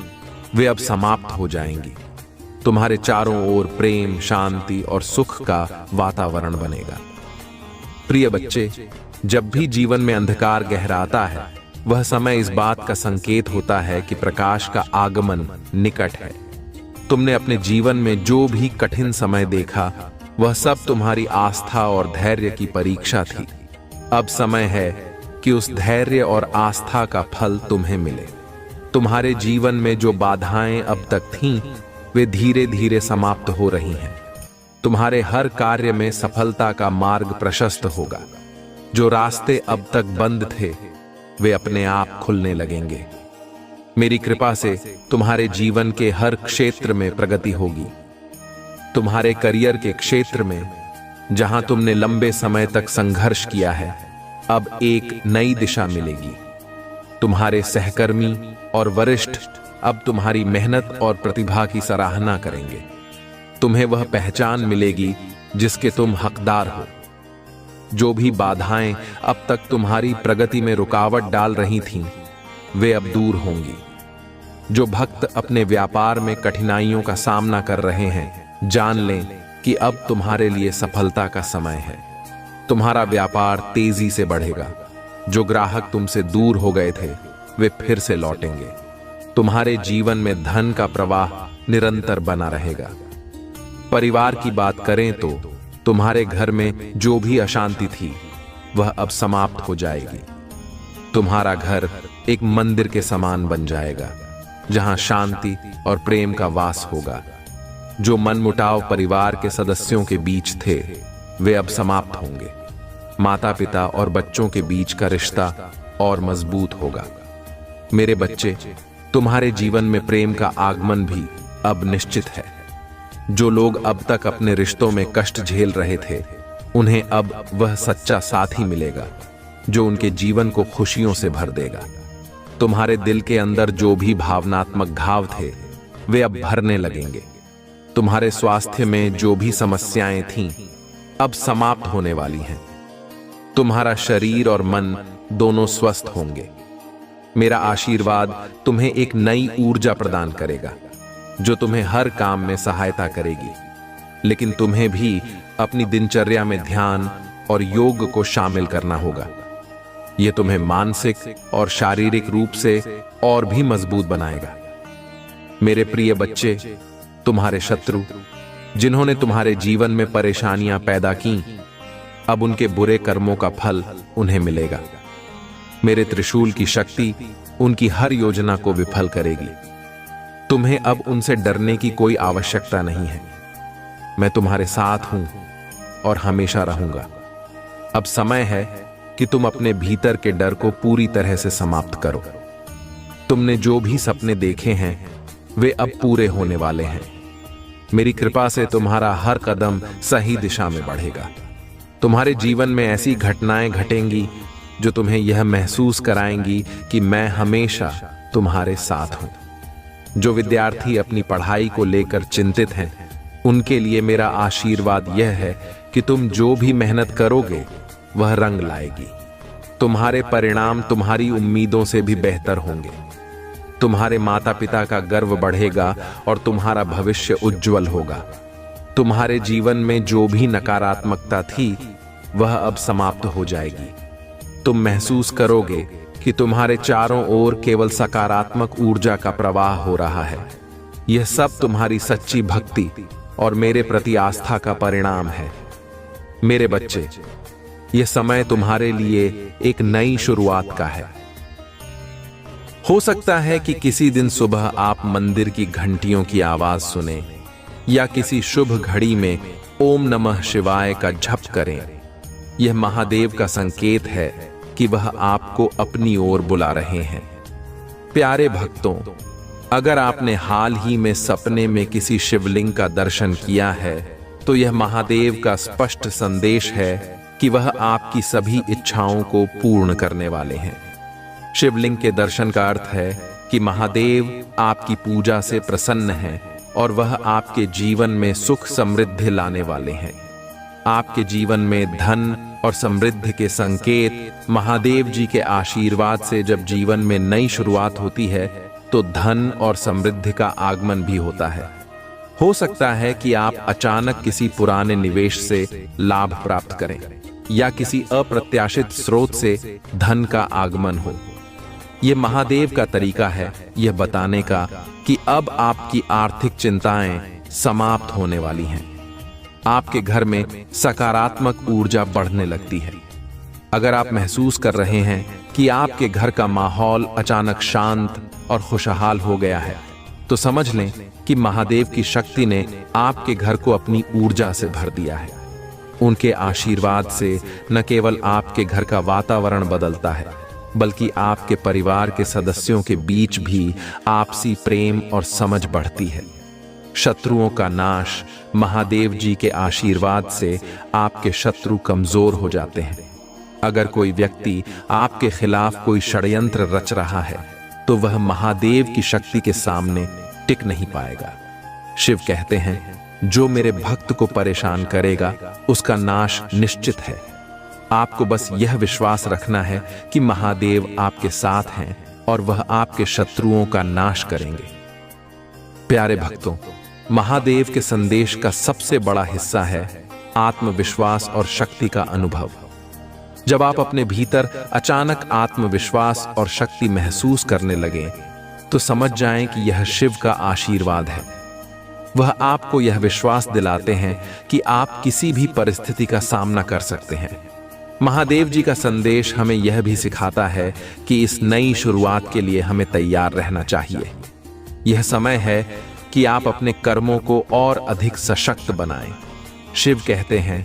वे अब समाप्त हो जाएंगी। तुम्हारे चारों ओर प्रेम, शांति और सुख का वातावरण बनेगा। प्रिय बच्चे, जब भी जीवन में अंधकार गहराता है, वह समय इस बात का संकेत होता है कि प्रकाश का आगमन निकट है। तुमने अपने जीवन में जो भी कठिन समय देखा, वह सब तुम्हारी आस्था और धैर्य की परीक्षा थी। अब समय है कि उस धैर्य और आस्था का फल तुम्हें मिले। तुम्हारे जीवन में जो बाधाएं अब तक थीं, वे धीरे धीरे समाप्त हो रही हैं। तुम्हारे हर कार्य में सफलता का मार्ग प्रशस्त होगा। जो रास्ते अब तक बंद थे, वे अपने आप खुलने लगेंगे। मेरी कृपा से तुम्हारे जीवन के हर क्षेत्र में प्रगति होगी। तुम्हारे करियर के क्षेत्र में, जहां तुमने लंबे समय तक संघर्ष किया है, अब एक नई दिशा मिलेगी। तुम्हारे सहकर्मी और वरिष्ठ अब तुम्हारी मेहनत और प्रतिभा की सराहना करेंगे। तुम्हें वह पहचान मिलेगी जिसके तुम हकदार हो। जो भी बाधाएं अब तक तुम्हारी प्रगति में रुकावट डाल रही थीं, वे अब दूर होंगी। जो भक्त अपने व्यापार में कठिनाइयों का सामना कर रहे हैं, जान लें कि अब तुम्हारे लिए सफलता का समय है। तुम्हारा व्यापार तेजी से बढ़ेगा। जो ग्राहक तुमसे दूर हो गए थे, वे फिर से लौटेंगे। तुम्हारे जीवन में धन का प्रवाह निरंतर बना रहेगा। परिवार की बात करें तो तुम्हारे घर में जो भी अशांति थी, वह अब समाप्त हो जाएगी। तुम्हारा घर एक मंदिर के समान बन जाएगा, जहां शांति और प्रेम का वास होगा। जो मनमुटाव परिवार के सदस्यों के बीच थे, वे अब समाप्त होंगे। माता पिता और बच्चों के बीच का रिश्ता और मजबूत होगा। मेरे बच्चे, तुम्हारे जीवन में प्रेम का आगमन भी अब निश्चित है। जो लोग अब तक अपने रिश्तों में कष्ट झेल रहे थे, उन्हें अब वह सच्चा साथी मिलेगा जो उनके जीवन को खुशियों से भर देगा। तुम्हारे दिल के अंदर जो भी भावनात्मक घाव थे, वे अब भरने लगेंगे। तुम्हारे स्वास्थ्य में जो भी समस्याएं थीं, अब समाप्त होने वाली हैं। तुम्हारा शरीर और मन दोनों स्वस्थ होंगे। मेरा आशीर्वाद तुम्हें एक नई ऊर्जा प्रदान करेगा, जो तुम्हें हर काम में सहायता करेगी। लेकिन तुम्हें भी अपनी दिनचर्या में ध्यान और योग को शामिल करना होगा। यह तुम्हें मानसिक और शारीरिक रूप से और भी मजबूत बनाएगा। मेरे प्रिय बच्चे, तुम्हारे शत्रु, जिन्होंने तुम्हारे जीवन में परेशानियां पैदा की, अब उनके बुरे कर्मों का फल उन्हें मिलेगा। मेरे त्रिशूल की शक्ति उनकी हर योजना को विफल करेगी। तुम्हें अब उनसे डरने की कोई आवश्यकता नहीं है। मैं तुम्हारे साथ हूं और हमेशा रहूंगा। अब समय है कि तुम अपने भीतर के डर को पूरी तरह से समाप्त करो। तुमने जो भी सपने देखे हैं, वे अब पूरे होने वाले हैं। मेरी कृपा से तुम्हारा हर कदम सही दिशा में बढ़ेगा। तुम्हारे जीवन में ऐसी घटनाएं घटेंगी जो तुम्हें यह महसूस कराएंगी कि मैं हमेशा तुम्हारे साथ हूं। जो विद्यार्थी अपनी पढ़ाई को लेकर चिंतित हैं, उनके लिए मेरा आशीर्वाद यह है कि तुम जो भी मेहनत करोगे, वह रंग लाएगी। तुम्हारे परिणाम तुम्हारी उम्मीदों से भी बेहतर होंगे। तुम्हारे माता पिता का गर्व बढ़ेगा और तुम्हारा भविष्य उज्जवल होगा। तुम्हारे जीवन में जो भी नकारात्मकता थी, वह अब समाप्त हो जाएगी। तुम महसूस करोगे कि तुम्हारे चारों ओर केवल सकारात्मक ऊर्जा का प्रवाह हो रहा है। यह सब तुम्हारी सच्ची भक्ति और मेरे प्रति आस्था का परिणाम है। मेरे बच्चे, यह समय तुम्हारे लिए एक नई शुरुआत का है। हो सकता है कि किसी दिन सुबह आप मंदिर की घंटियों की आवाज सुने या किसी शुभ घड़ी में ओम नमः शिवाय का जप करें। यह महादेव का संकेत है कि वह आपको अपनी ओर बुला रहे हैं। प्यारे भक्तों, अगर आपने हाल ही में सपने में किसी शिवलिंग का दर्शन किया है, तो यह महादेव का स्पष्ट संदेश है कि वह आपकी सभी इच्छाओं को पूर्ण करने वाले हैं। शिवलिंग के दर्शन का अर्थ है कि महादेव आपकी पूजा से प्रसन्न हैं और वह आपके जीवन में सुख समृद्धि लाने वाले हैं। आपके जीवन में धन और समृद्धि के संकेत। महादेव जी के आशीर्वाद से जब जीवन में नई शुरुआत होती है तो धन और समृद्धि का आगमन भी होता है। हो सकता है कि आप अचानक किसी पुराने निवेश से लाभ प्राप्त करें या किसी अप्रत्याशित स्रोत से धन का आगमन हो। यह महादेव का तरीका है यह बताने का कि अब आपकी आर्थिक चिंताएं समाप्त होने वाली हैं। आपके घर में सकारात्मक ऊर्जा बढ़ने लगती है। अगर आप महसूस कर रहे हैं कि आपके घर का माहौल अचानक शांत और खुशहाल हो गया है, तो समझ लें कि महादेव की शक्ति ने आपके घर को अपनी ऊर्जा से भर दिया है। उनके आशीर्वाद से न केवल आपके घर का वातावरण बदलता है, बल्कि आपके परिवार के सदस्यों के बीच भी आपसी प्रेम और समझ बढ़ती है। शत्रुओं का नाश। महादेव जी के आशीर्वाद से आपके शत्रु कमजोर हो जाते हैं। अगर कोई व्यक्ति आपके खिलाफ कोई षड्यंत्र रच रहा है तो वह महादेव की शक्ति के सामने टिक नहीं पाएगा। शिव कहते हैं, जो मेरे भक्त को परेशान करेगा उसका नाश निश्चित है। आपको बस यह विश्वास रखना है कि महादेव आपके साथ हैं और वह आपके शत्रुओं का नाश करेंगे। प्यारे भक्तों, महादेव के संदेश का सबसे बड़ा हिस्सा है आत्मविश्वास और शक्ति का अनुभव। जब आप अपने भीतर अचानक आत्मविश्वास और शक्ति महसूस करने लगें, तो समझ जाएं कि यह शिव का आशीर्वाद है। वह आपको यह विश्वास दिलाते हैं कि आप किसी भी परिस्थिति का सामना कर सकते हैं। महादेव जी का संदेश हमें यह भी सिखाता है कि इस नई शुरुआत के लिए हमें तैयार रहना चाहिए। यह समय है कि आप अपने कर्मों को और अधिक सशक्त बनाएं। शिव कहते हैं,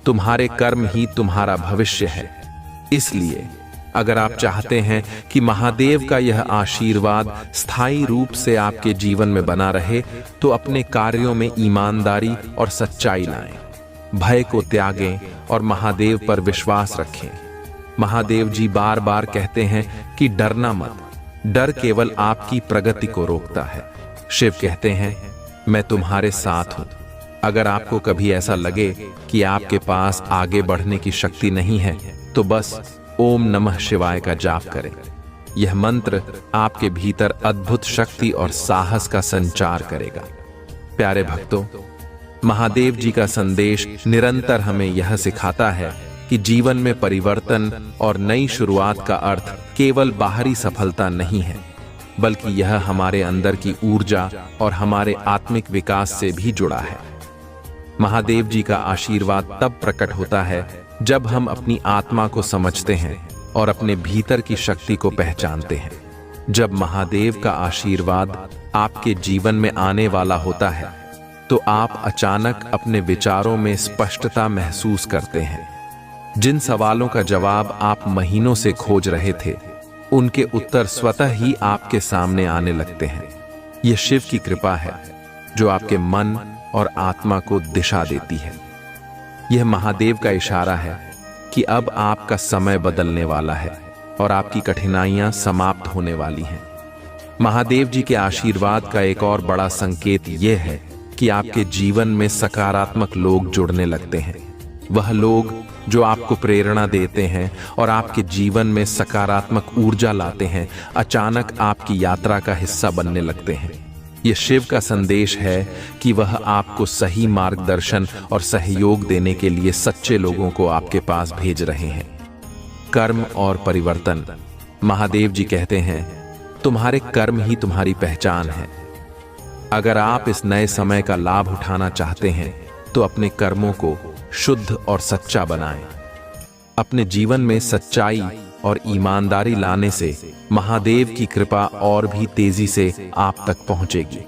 तुम्हारे कर्म ही तुम्हारा भविष्य है। इसलिए अगर आप चाहते हैं कि महादेव का यह आशीर्वाद स्थायी रूप से आपके जीवन में बना रहे, तो अपने कार्यों में ईमानदारी और सच्चाई लाएं। भय को त्यागें और महादेव पर विश्वास रखें। महादेव जी बार बार कहते हैं कि डरना मत, डर केवल आपकी प्रगति को रोकता है। शिव कहते हैं, मैं तुम्हारे साथ हूं। अगर आपको कभी ऐसा लगे कि आपके पास आगे बढ़ने की शक्ति नहीं है, तो बस ओम नमः शिवाय का जाप करें। यह मंत्र आपके भीतर अद्भुत शक्ति और साहस का संचार करेगा। प्यारे भक्तों, महादेव जी का संदेश निरंतर हमें यह सिखाता है कि जीवन में परिवर्तन और नई शुरुआत का अर्थ केवल बाहरी सफलता नहीं है, बल्कि यह हमारे अंदर की ऊर्जा और हमारे आत्मिक विकास से भी जुड़ा है। महादेव जी का आशीर्वाद तब प्रकट होता है जब हम अपनी आत्मा को समझते हैं और अपने भीतर की शक्ति को पहचानते हैं। जब महादेव का आशीर्वाद आपके जीवन में आने वाला होता है, तो आप अचानक अपने विचारों में स्पष्टता महसूस करते हैं। जिन सवालों का जवाब आप महीनों से खोज रहे थे, उनके उत्तर स्वतः ही आपके सामने आने लगते हैं। यह शिव की कृपा है जो आपके मन और आत्मा को दिशा देती है। यह महादेव का इशारा है कि अब आपका समय बदलने वाला है और आपकी कठिनाइयां समाप्त होने वाली हैं। महादेव जी के आशीर्वाद का एक और बड़ा संकेत यह है कि आपके जीवन में सकारात्मक लोग जुड़ने लगते हैं। वह लोग जो आपको प्रेरणा देते हैं और आपके जीवन में सकारात्मक ऊर्जा लाते हैं, अचानक आपकी यात्रा का हिस्सा बनने लगते हैं। यह शिव का संदेश है कि वह आपको सही मार्गदर्शन और सहयोग देने के लिए सच्चे लोगों को आपके पास भेज रहे हैं। कर्म और परिवर्तन। महादेव जी कहते हैं, तुम्हारे कर्म ही तुम्हारी पहचान है। अगर आप इस नए समय का लाभ उठाना चाहते हैं, तो अपने कर्मों को शुद्ध और सच्चा बनाएं। अपने जीवन में सच्चाई और ईमानदारी लाने से महादेव की कृपा और भी तेजी से आप तक पहुंचेगी।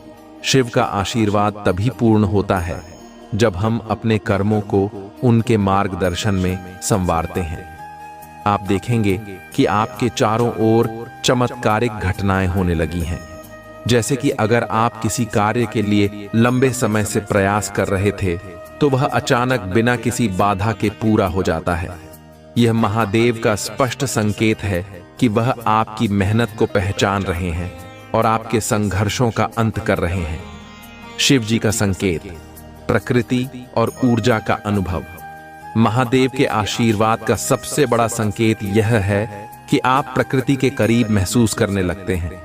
शिव का आशीर्वाद तभी पूर्ण होता है जब हम अपने कर्मों को उनके मार्गदर्शन में संवारते हैं। आप देखेंगे कि आपके चारों ओर चमत्कारिक घटनाएं होने लगी हैं। जैसे कि अगर आप किसी कार्य के लिए लंबे समय से प्रयास कर रहे थे, तो वह अचानक बिना किसी बाधा के पूरा हो जाता है। यह महादेव का स्पष्ट संकेत है कि वह आपकी मेहनत को पहचान रहे हैं और आपके संघर्षों का अंत कर रहे हैं। शिव जी का संकेत। प्रकृति और ऊर्जा का अनुभव। महादेव के आशीर्वाद का सबसे बड़ा संकेत यह है कि आप प्रकृति के करीब महसूस करने लगते हैं।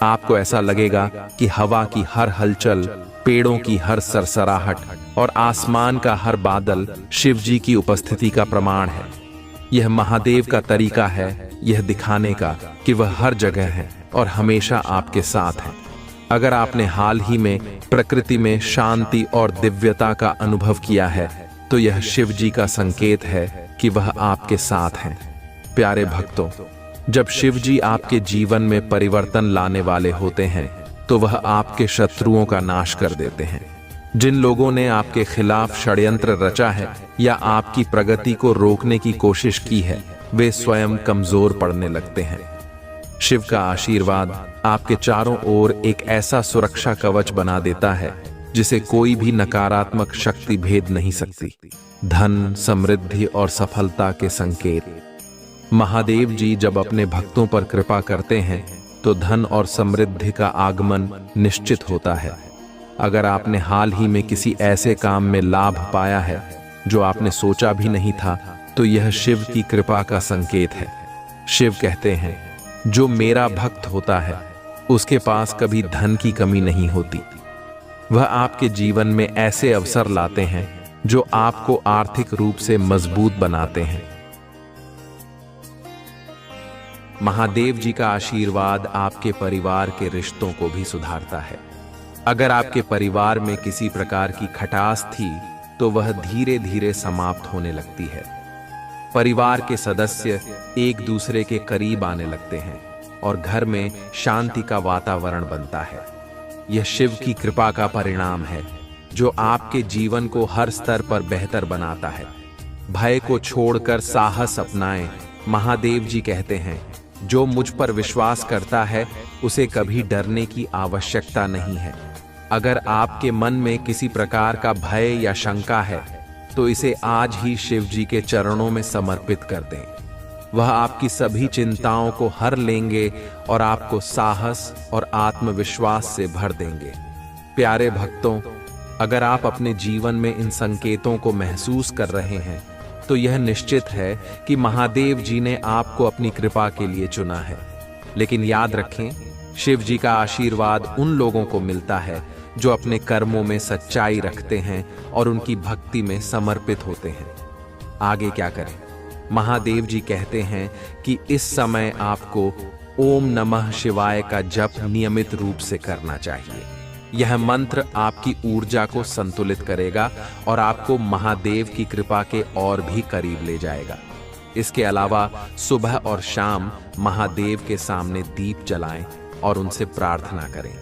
आपको ऐसा लगेगा कि हवा की हर हलचल, पेड़ों की हर सरसराहट और आसमान का हर बादल शिव जी की उपस्थिति का प्रमाण है। यह महादेव का तरीका है यह दिखाने का कि वह हर जगह है और हमेशा आपके साथ है। अगर आपने हाल ही में प्रकृति में शांति और दिव्यता का अनुभव किया है तो यह शिव जी का संकेत है कि वह आपके साथ हैं। प्यारे भक्तों, जब शिव जी आपके जीवन में परिवर्तन लाने वाले होते हैं तो वह आपके शत्रुओं का नाश कर देते हैं। जिन लोगों ने आपके खिलाफ षड्यंत्र रचा है या आपकी प्रगति को रोकने की कोशिश की है, वे स्वयं कमजोर पड़ने लगते हैं। शिव का आशीर्वाद आपके चारों ओर एक ऐसा सुरक्षा कवच बना देता है जिसे कोई भी नकारात्मक शक्ति भेद नहीं सकती। धन, समृद्धि और सफलता के संकेत। महादेव जी जब अपने भक्तों पर कृपा करते हैं तो धन और समृद्धि का आगमन निश्चित होता है। अगर आपने हाल ही में किसी ऐसे काम में लाभ पाया है जो आपने सोचा भी नहीं था, तो यह शिव की कृपा का संकेत है। शिव कहते हैं, जो मेरा भक्त होता है उसके पास कभी धन की कमी नहीं होती। वह आपके जीवन में ऐसे अवसर लाते हैं जो आपको आर्थिक रूप से मजबूत बनाते हैं। महादेव जी का आशीर्वाद आपके परिवार के रिश्तों को भी सुधारता है। अगर आपके परिवार में किसी प्रकार की खटास थी तो वह धीरे धीरे समाप्त होने लगती है। परिवार के सदस्य एक दूसरे के करीब आने लगते हैं और घर में शांति का वातावरण बनता है। यह शिव की कृपा का परिणाम है जो आपके जीवन को हर स्तर पर बेहतर बनाता है। भय को छोड़कर साहस अपनाएं। महादेव जी कहते हैं, जो मुझ पर विश्वास करता है उसे कभी डरने की आवश्यकता नहीं है। अगर आपके मन में किसी प्रकार का भय या शंका है तो इसे आज ही शिव जी के चरणों में समर्पित कर दें। वह आपकी सभी चिंताओं को हर लेंगे और आपको साहस और आत्मविश्वास से भर देंगे। प्यारे भक्तों, अगर आप अपने जीवन में इन संकेतों को महसूस कर रहे हैं तो यह निश्चित है कि महादेव जी ने आपको अपनी कृपा के लिए चुना है। लेकिन याद रखें, शिव जी का आशीर्वाद उन लोगों को मिलता है जो अपने कर्मों में सच्चाई रखते हैं और उनकी भक्ति में समर्पित होते हैं। आगे क्या करें? महादेव जी कहते हैं कि इस समय आपको ओम नमः शिवाय का जप नियमित रूप से करना चाहिए। यह मंत्र आपकी ऊर्जा को संतुलित करेगा और आपको महादेव की कृपा के और भी करीब ले जाएगा। इसके अलावा सुबह और शाम महादेव के सामने दीप जलाएं और उनसे प्रार्थना करें।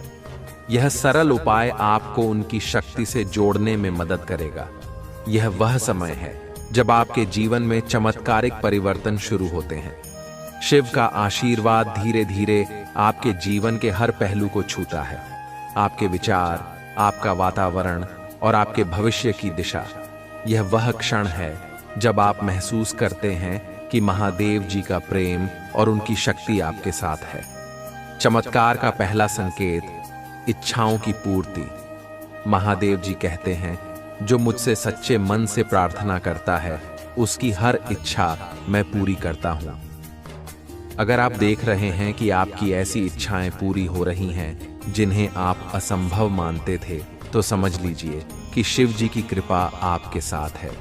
यह सरल उपाय आपको उनकी शक्ति से जोड़ने में मदद करेगा। यह वह समय है जब आपके जीवन में चमत्कारिक परिवर्तन शुरू होते हैं। शिव का आशीर्वाद धीरे धीरे आपके जीवन के हर पहलू को छूता है। आपके विचार, आपका वातावरण और आपके भविष्य की दिशा। यह वह क्षण है जब आप महसूस करते हैं कि महादेव जी का प्रेम और उनकी शक्ति आपके साथ है। चमत्कार का पहला संकेत, इच्छाओं की पूर्ति। महादेव जी कहते हैं, जो मुझसे सच्चे मन से प्रार्थना करता है उसकी हर इच्छा मैं पूरी करता हूं। अगर आप देख रहे हैं कि आपकी ऐसी इच्छाएं पूरी हो रही हैं जिन्हें आप असंभव मानते थे, तो समझ लीजिए कि शिव जी की कृपा आपके साथ है।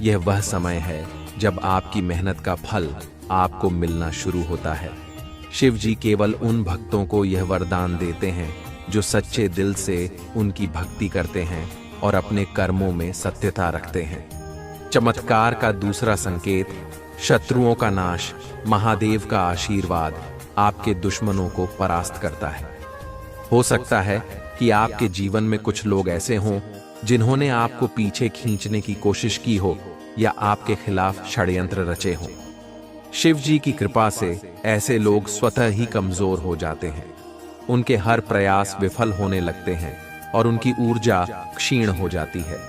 यह वह समय है जब आपकी मेहनत का फल आपको मिलना शुरू होता है। शिव जी केवल उन भक्तों को यह वरदान देते हैं जो सच्चे दिल से उनकी भक्ति करते हैं और अपने कर्मों में सत्यता रखते हैं। चमत्कार का दूसरा संकेत, शत्रुओं का नाश। महादेव का आशीर्वाद आपके दुश्मनों को परास्त करता है। हो सकता है कि आपके जीवन में कुछ लोग ऐसे हों जिन्होंने आपको पीछे खींचने की कोशिश की हो या आपके खिलाफ षड्यंत्र रचे हों। शिव जी की कृपा से ऐसे लोग स्वतः ही कमजोर हो जाते हैं। उनके हर प्रयास विफल होने लगते हैं और उनकी ऊर्जा क्षीण हो जाती है।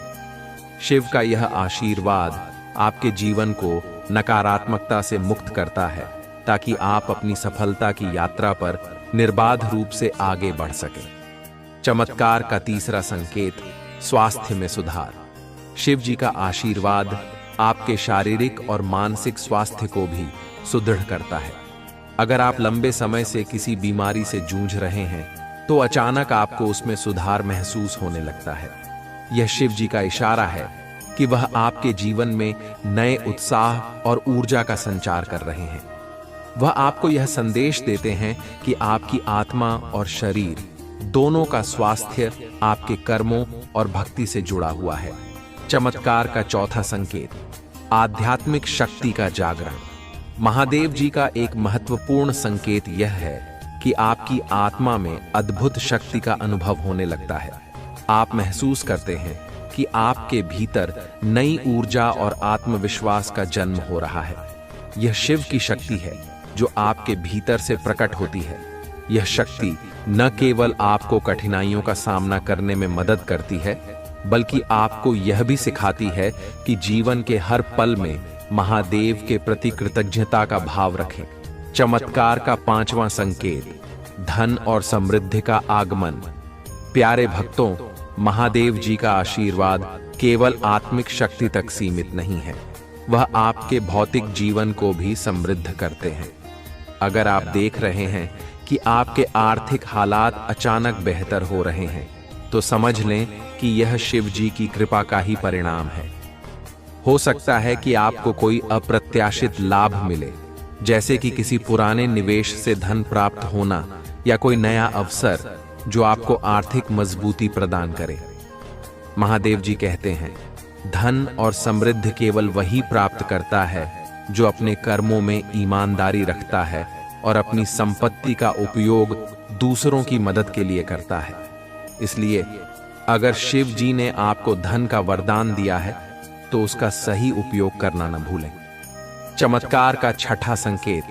शिव का यह आशीर्वाद आपके जीवन को नकारात्मकता से मुक्त करता है ताकि आप अपनी सफलता की यात्रा पर निर्बाध रूप से आगे बढ़ सकें। चमत्कार का तीसरा संकेत, स्वास्थ्य में सुधार। शिव जी का आशीर्वाद आपके शारीरिक और मानसिक स्वास्थ्य को भी सुदृढ़ करता है। अगर आप लंबे समय से किसी बीमारी से जूझ रहे हैं तो अचानक आपको उसमें सुधार महसूस होने लगता है। यह शिव जी का इशारा है कि वह आपके जीवन में नए उत्साह और ऊर्जा का संचार कर रहे हैं। वह आपको यह संदेश देते हैं कि आपकी आत्मा और शरीर दोनों का स्वास्थ्य आपके कर्मों और भक्ति से जुड़ा हुआ है। चमत्कार का चौथा संकेत, आध्यात्मिक शक्ति का जागरण। महादेव जी का एक महत्वपूर्ण संकेत यह है कि आपकी आत्मा में अद्भुत शक्ति का अनुभव होने लगता है। आप महसूस करते हैं कि आपके भीतर नई ऊर्जा और आत्मविश्वास का जन्म हो रहा है। यह शिव की शक्ति है जो आपके भीतर से प्रकट होती है। यह शक्ति न केवल आपको कठिनाइयों का सामना करने में मदद करती है, बल्कि आपको यह भी सिखाती है कि जीवन के हर पल में महादेव के प्रति कृतज्ञता का भाव रखें। चमत्कार का पांचवां संकेत, धन और समृद्धि का आगमन। प्यारे भक्तों, महादेव जी का आशीर्वाद केवल आत्मिक शक्ति तक सीमित नहीं है, वह आपके भौतिक जीवन को भी समृद्ध करते हैं। अगर आप देख रहे हैं कि आपके आर्थिक हालात अचानक बेहतर हो रहे हैं, तो समझ लें कि यह शिव जी की कृपा का ही परिणाम है। हो सकता है कि आपको कोई अप्रत्याशित लाभ मिले, जैसे कि किसी पुराने निवेश से धन प्राप्त होना या कोई नया अवसर जो आपको आर्थिक मजबूती प्रदान करे। महादेव जी कहते हैं, धन और समृद्धि केवल वही प्राप्त करता है जो अपने कर्मों में ईमानदारी रखता है और अपनी संपत्ति का उपयोग दूसरों की मदद के लिए करता है। इसलिए अगर शिव जी ने आपको धन का वरदान दिया है तो उसका सही उपयोग करना न भूलें। चमत्कार का छठा संकेत,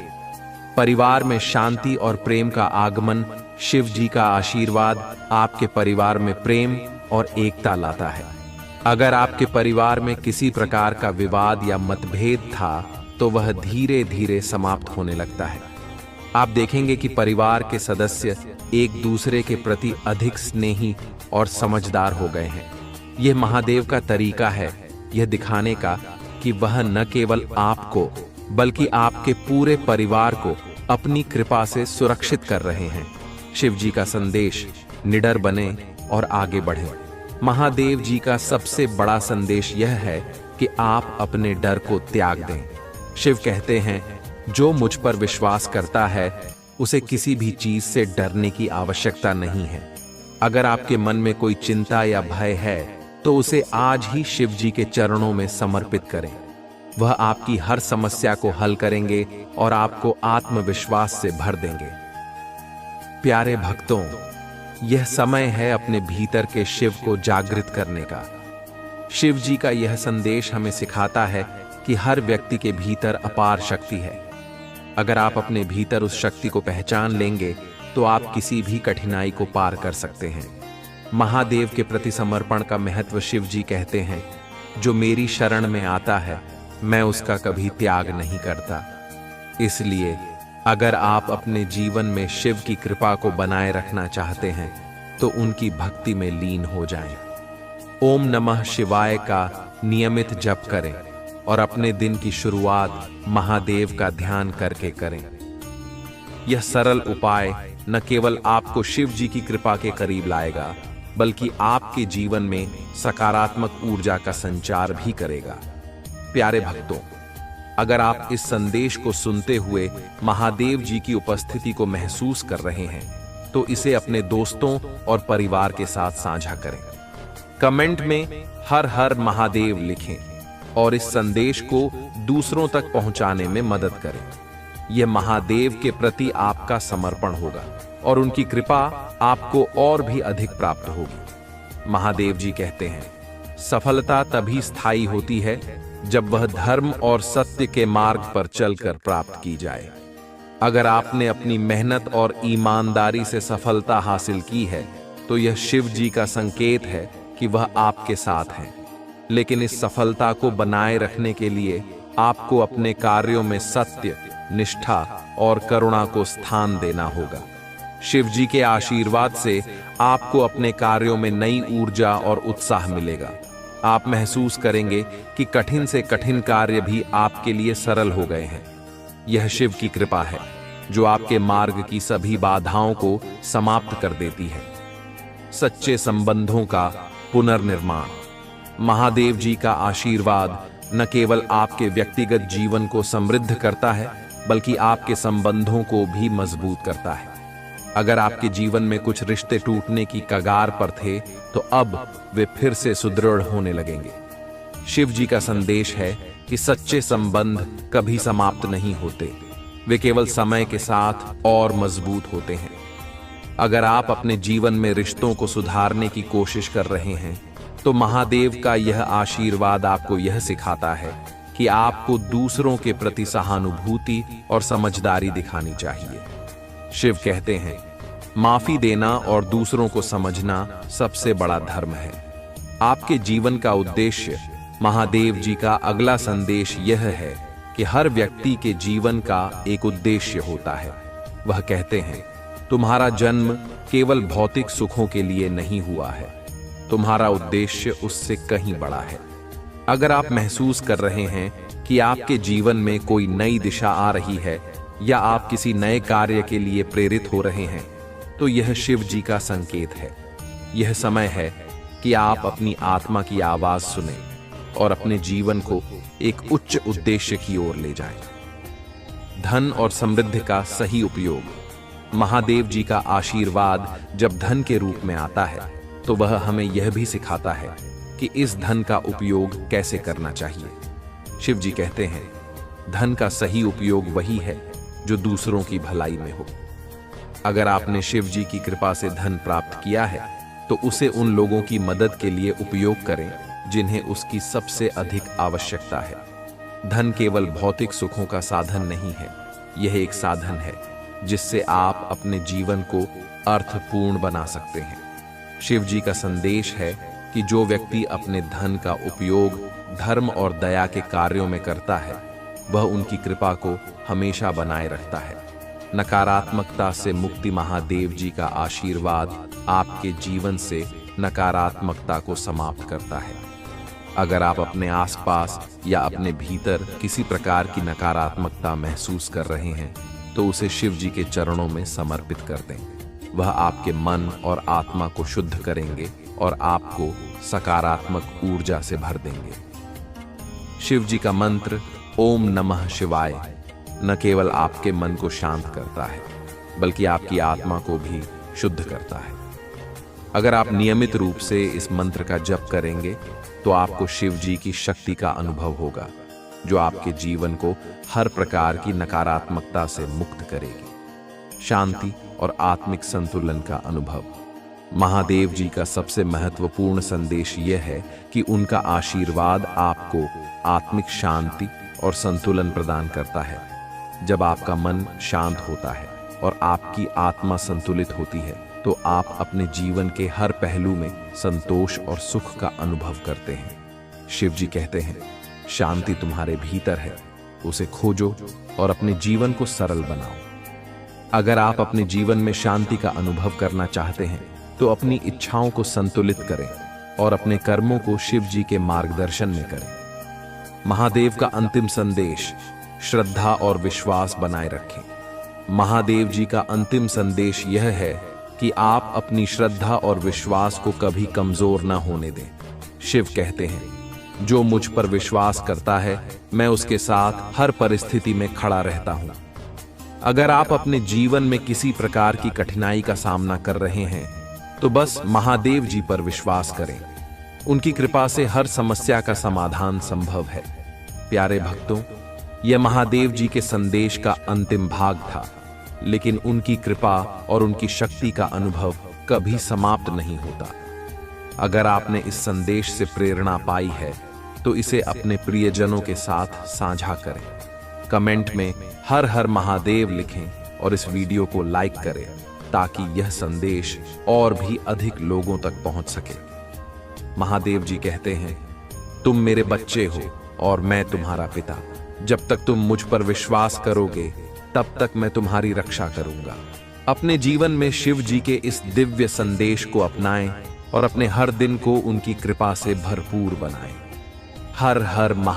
परिवार में शांति और प्रेम का आगमन। शिव जी का आशीर्वाद आपके परिवार में प्रेम और एकता लाता है। अगर आपके परिवार में किसी प्रकार का विवाद या मतभेद था तो वह धीरे धीरे समाप्त होने लगता है। आप देखेंगे कि परिवार के सदस्य एक दूसरे के प्रति अधिक स्नेही और समझदार हो गए हैं। यह महादेव का तरीका है यह दिखाने का कि वह न केवल आपको बल्कि आपके पूरे परिवार को अपनी कृपा से सुरक्षित कर रहे हैं। शिव जी का संदेश, निडर बने और आगे बढ़ें। महादेव जी का सबसे बड़ा संदेश यह है कि आप अपने डर को त्याग दें। शिव कहते हैं, जो मुझ पर विश्वास करता है उसे किसी भी चीज से डरने की आवश्यकता नहीं है। अगर आपके मन में कोई चिंता या भय है तो उसे आज ही शिव जी के चरणों में समर्पित करें। वह आपकी हर समस्या को हल करेंगे और आपको आत्मविश्वास से भर देंगे। प्यारे भक्तों, यह समय है अपने भीतर के शिव को जागृत करने का। शिव जी का यह संदेश हमें सिखाता है कि हर व्यक्ति के भीतर अपार शक्ति है। अगर आप अपने भीतर उस शक्ति को पहचान लेंगे तो आप किसी भी कठिनाई को पार कर सकते हैं। महादेव के प्रति समर्पण का महत्व शिव जी कहते हैं, जो मेरी शरण में आता है मैं उसका कभी त्याग नहीं करता। इसलिए अगर आप अपने जीवन में शिव की कृपा को बनाए रखना चाहते हैं तो उनकी भक्ति में लीन हो जाएं। ओम नमः शिवाय का नियमित जप करें और अपने दिन की शुरुआत महादेव का ध्यान करके करें। यह सरल उपाय न केवल आपको शिव जी की कृपा के करीब लाएगा, बल्कि आपके जीवन में सकारात्मक ऊर्जा का संचार भी करेगा। प्यारे भक्तों, अगर आप इस संदेश को सुनते हुए महादेव जी की उपस्थिति को महसूस कर रहे हैं तो इसे अपने दोस्तों और परिवार के साथ साझा करें। कमेंट में हर हर महादेव लिखें और इस संदेश को दूसरों तक पहुंचाने में मदद करें। यह महादेव के प्रति आपका समर्पण होगा और उनकी कृपा आपको और भी अधिक प्राप्त होगी। महादेव जी कहते हैं, सफलता तभी स्थायी होती है जब वह धर्म और सत्य के मार्ग पर चलकर प्राप्त की जाए। अगर आपने अपनी मेहनत और ईमानदारी से सफलता हासिल की है तो यह शिव जी का संकेत है कि वह आपके साथ हैं। लेकिन इस सफलता को बनाए रखने के लिए आपको अपने कार्यों में सत्य, निष्ठा और करुणा को स्थान देना होगा। शिव जी के आशीर्वाद से आपको अपने कार्यों में नई ऊर्जा और उत्साह मिलेगा। आप महसूस करेंगे कि कठिन से कठिन कार्य भी आपके लिए सरल हो गए हैं। यह शिव की कृपा है जो आपके मार्ग की सभी बाधाओं को समाप्त कर देती है। सच्चे संबंधों का पुनर्निर्माण। महादेव जी का आशीर्वाद न केवल आपके व्यक्तिगत जीवन को समृद्ध करता है, बल्कि आपके संबंधों को भी मजबूत करता है। अगर आपके जीवन में कुछ रिश्ते टूटने की कगार पर थे, तो अब वे फिर से सुदृढ़ होने लगेंगे। शिव जी का संदेश है कि सच्चे संबंध कभी समाप्त नहीं होते, वे केवल समय के साथ और मजबूत होते हैं। अगर आप अपने जीवन में रिश्तों को सुधारने की कोशिश कर रहे हैं, तो महादेव का यह आशीर्वाद आपको यह सिखाता है कि आपको दूसरों के प्रति सहानुभूति और समझदारी दिखानी चाहिए। शिव कहते हैं, माफी देना और दूसरों को समझना सबसे बड़ा धर्म है। आपके जीवन का उद्देश्य। महादेव जी का अगला संदेश यह है कि हर व्यक्ति के जीवन का एक उद्देश्य होता है। वह कहते हैं, तुम्हारा जन्म केवल भौतिक सुखों के लिए नहीं हुआ है, तुम्हारा उद्देश्य उससे कहीं बड़ा है। अगर आप महसूस कर रहे हैं कि आपके जीवन में कोई नई दिशा आ रही है या आप किसी नए कार्य के लिए प्रेरित हो रहे हैं, तो यह शिव जी का संकेत है। यह समय है कि आप अपनी आत्मा की आवाज सुनें और अपने जीवन को एक उच्च उद्देश्य की ओर ले जाएं। धन और समृद्धि का सही उपयोग। महादेव जी का आशीर्वाद जब धन के रूप में आता है, तो वह हमें यह भी सिखाता है कि इस धन का उपयोग कैसे करना चाहिए। शिव जी कहते हैं, धन का सही उपयोग वही है जो दूसरों की भलाई में हो। अगर आपने शिव जी की कृपा से धन प्राप्त किया है, तो उसे उन लोगों की मदद के लिए उपयोग करें जिन्हें उसकी सबसे अधिक आवश्यकता है। धन केवल भौतिक सुखों का साधन नहीं है, यह एक साधन है जिससे आप अपने जीवन को अर्थपूर्ण बना सकते हैं। शिव जी का संदेश है कि जो व्यक्ति अपने धन का उपयोग धर्म और दया के कार्यों में करता है, वह उनकी कृपा को हमेशा बनाए रखता है। नकारात्मकता से मुक्ति। महादेव जी का आशीर्वाद आपके जीवन से नकारात्मकता को समाप्त करता है। अगर आप अपने आसपास या अपने भीतर किसी प्रकार की नकारात्मकता महसूस कर रहे हैं, तो उसे शिव जी के चरणों में समर्पित कर दें। वह आपके मन और आत्मा को शुद्ध करेंगे और आपको सकारात्मक ऊर्जा से भर देंगे। शिव जी का मंत्र ओम नमः शिवाय न केवल आपके मन को शांत करता है, बल्कि आपकी आत्मा को भी शुद्ध करता है। अगर आप नियमित रूप से इस मंत्र का जप करेंगे, तो आपको शिव जी की शक्ति का अनुभव होगा, जो आपके जीवन को हर प्रकार की नकारात्मकता से मुक्त करेगी। शांति और आत्मिक संतुलन का अनुभव। महादेव जी का सबसे महत्वपूर्ण संदेश यह है कि उनका आशीर्वाद आपको आत्मिक शांति और संतुलन प्रदान करता है। जब आपका मन शांत होता है और आपकी आत्मा संतुलित होती है, तो आप अपने जीवन के हर पहलू में संतोष और सुख का अनुभव करते हैं। शिव जी कहते हैं, शांति तुम्हारे भीतर है, उसे खोजो और अपने जीवन को सरल बनाओ। अगर आप अपने जीवन में शांति का अनुभव करना चाहते हैं, तो अपनी इच्छाओं को संतुलित करें और अपने कर्मों को शिव जी के मार्गदर्शन में करें। महादेव का अंतिम संदेश, श्रद्धा और विश्वास बनाए रखें। महादेव जी का अंतिम संदेश यह है कि आप अपनी श्रद्धा और विश्वास को कभी कमजोर न होने दें। शिव कहते हैं, जो मुझ पर विश्वास करता है, मैं उसके साथ हर परिस्थिति में खड़ा रहता हूं। अगर आप अपने जीवन में किसी प्रकार की कठिनाई का सामना कर रहे हैं, तो बस महादेव जी पर विश्वास करें। उनकी कृपा से हर समस्या का समाधान संभव है। प्यारे भक्तों, यह महादेव जी के संदेश का अंतिम भाग था, लेकिन उनकी कृपा और उनकी शक्ति का अनुभव कभी समाप्त नहीं होता। अगर आपने इस संदेश से प्रेरणा पाई है, तो इसे अपने प्रियजनों के साथ साझा करें। कमेंट में हर हर महादेव लिखें और इस वीडियो को लाइक करें, ताकि यह संदेश और भी अधिक लोगों तक पहुंच सके। महादेव जी कहते हैं, तुम मेरे बच्चे हो और मैं तुम्हारा पिता। जब तक तुम मुझ पर विश्वास करोगे, तब तक मैं तुम्हारी रक्षा करूंगा। अपने जीवन में शिव जी के इस दिव्य संदेश को अपनाएं और अपने हर दिन को उनकी कृपा से भरपूर बनाएं। हर हर महा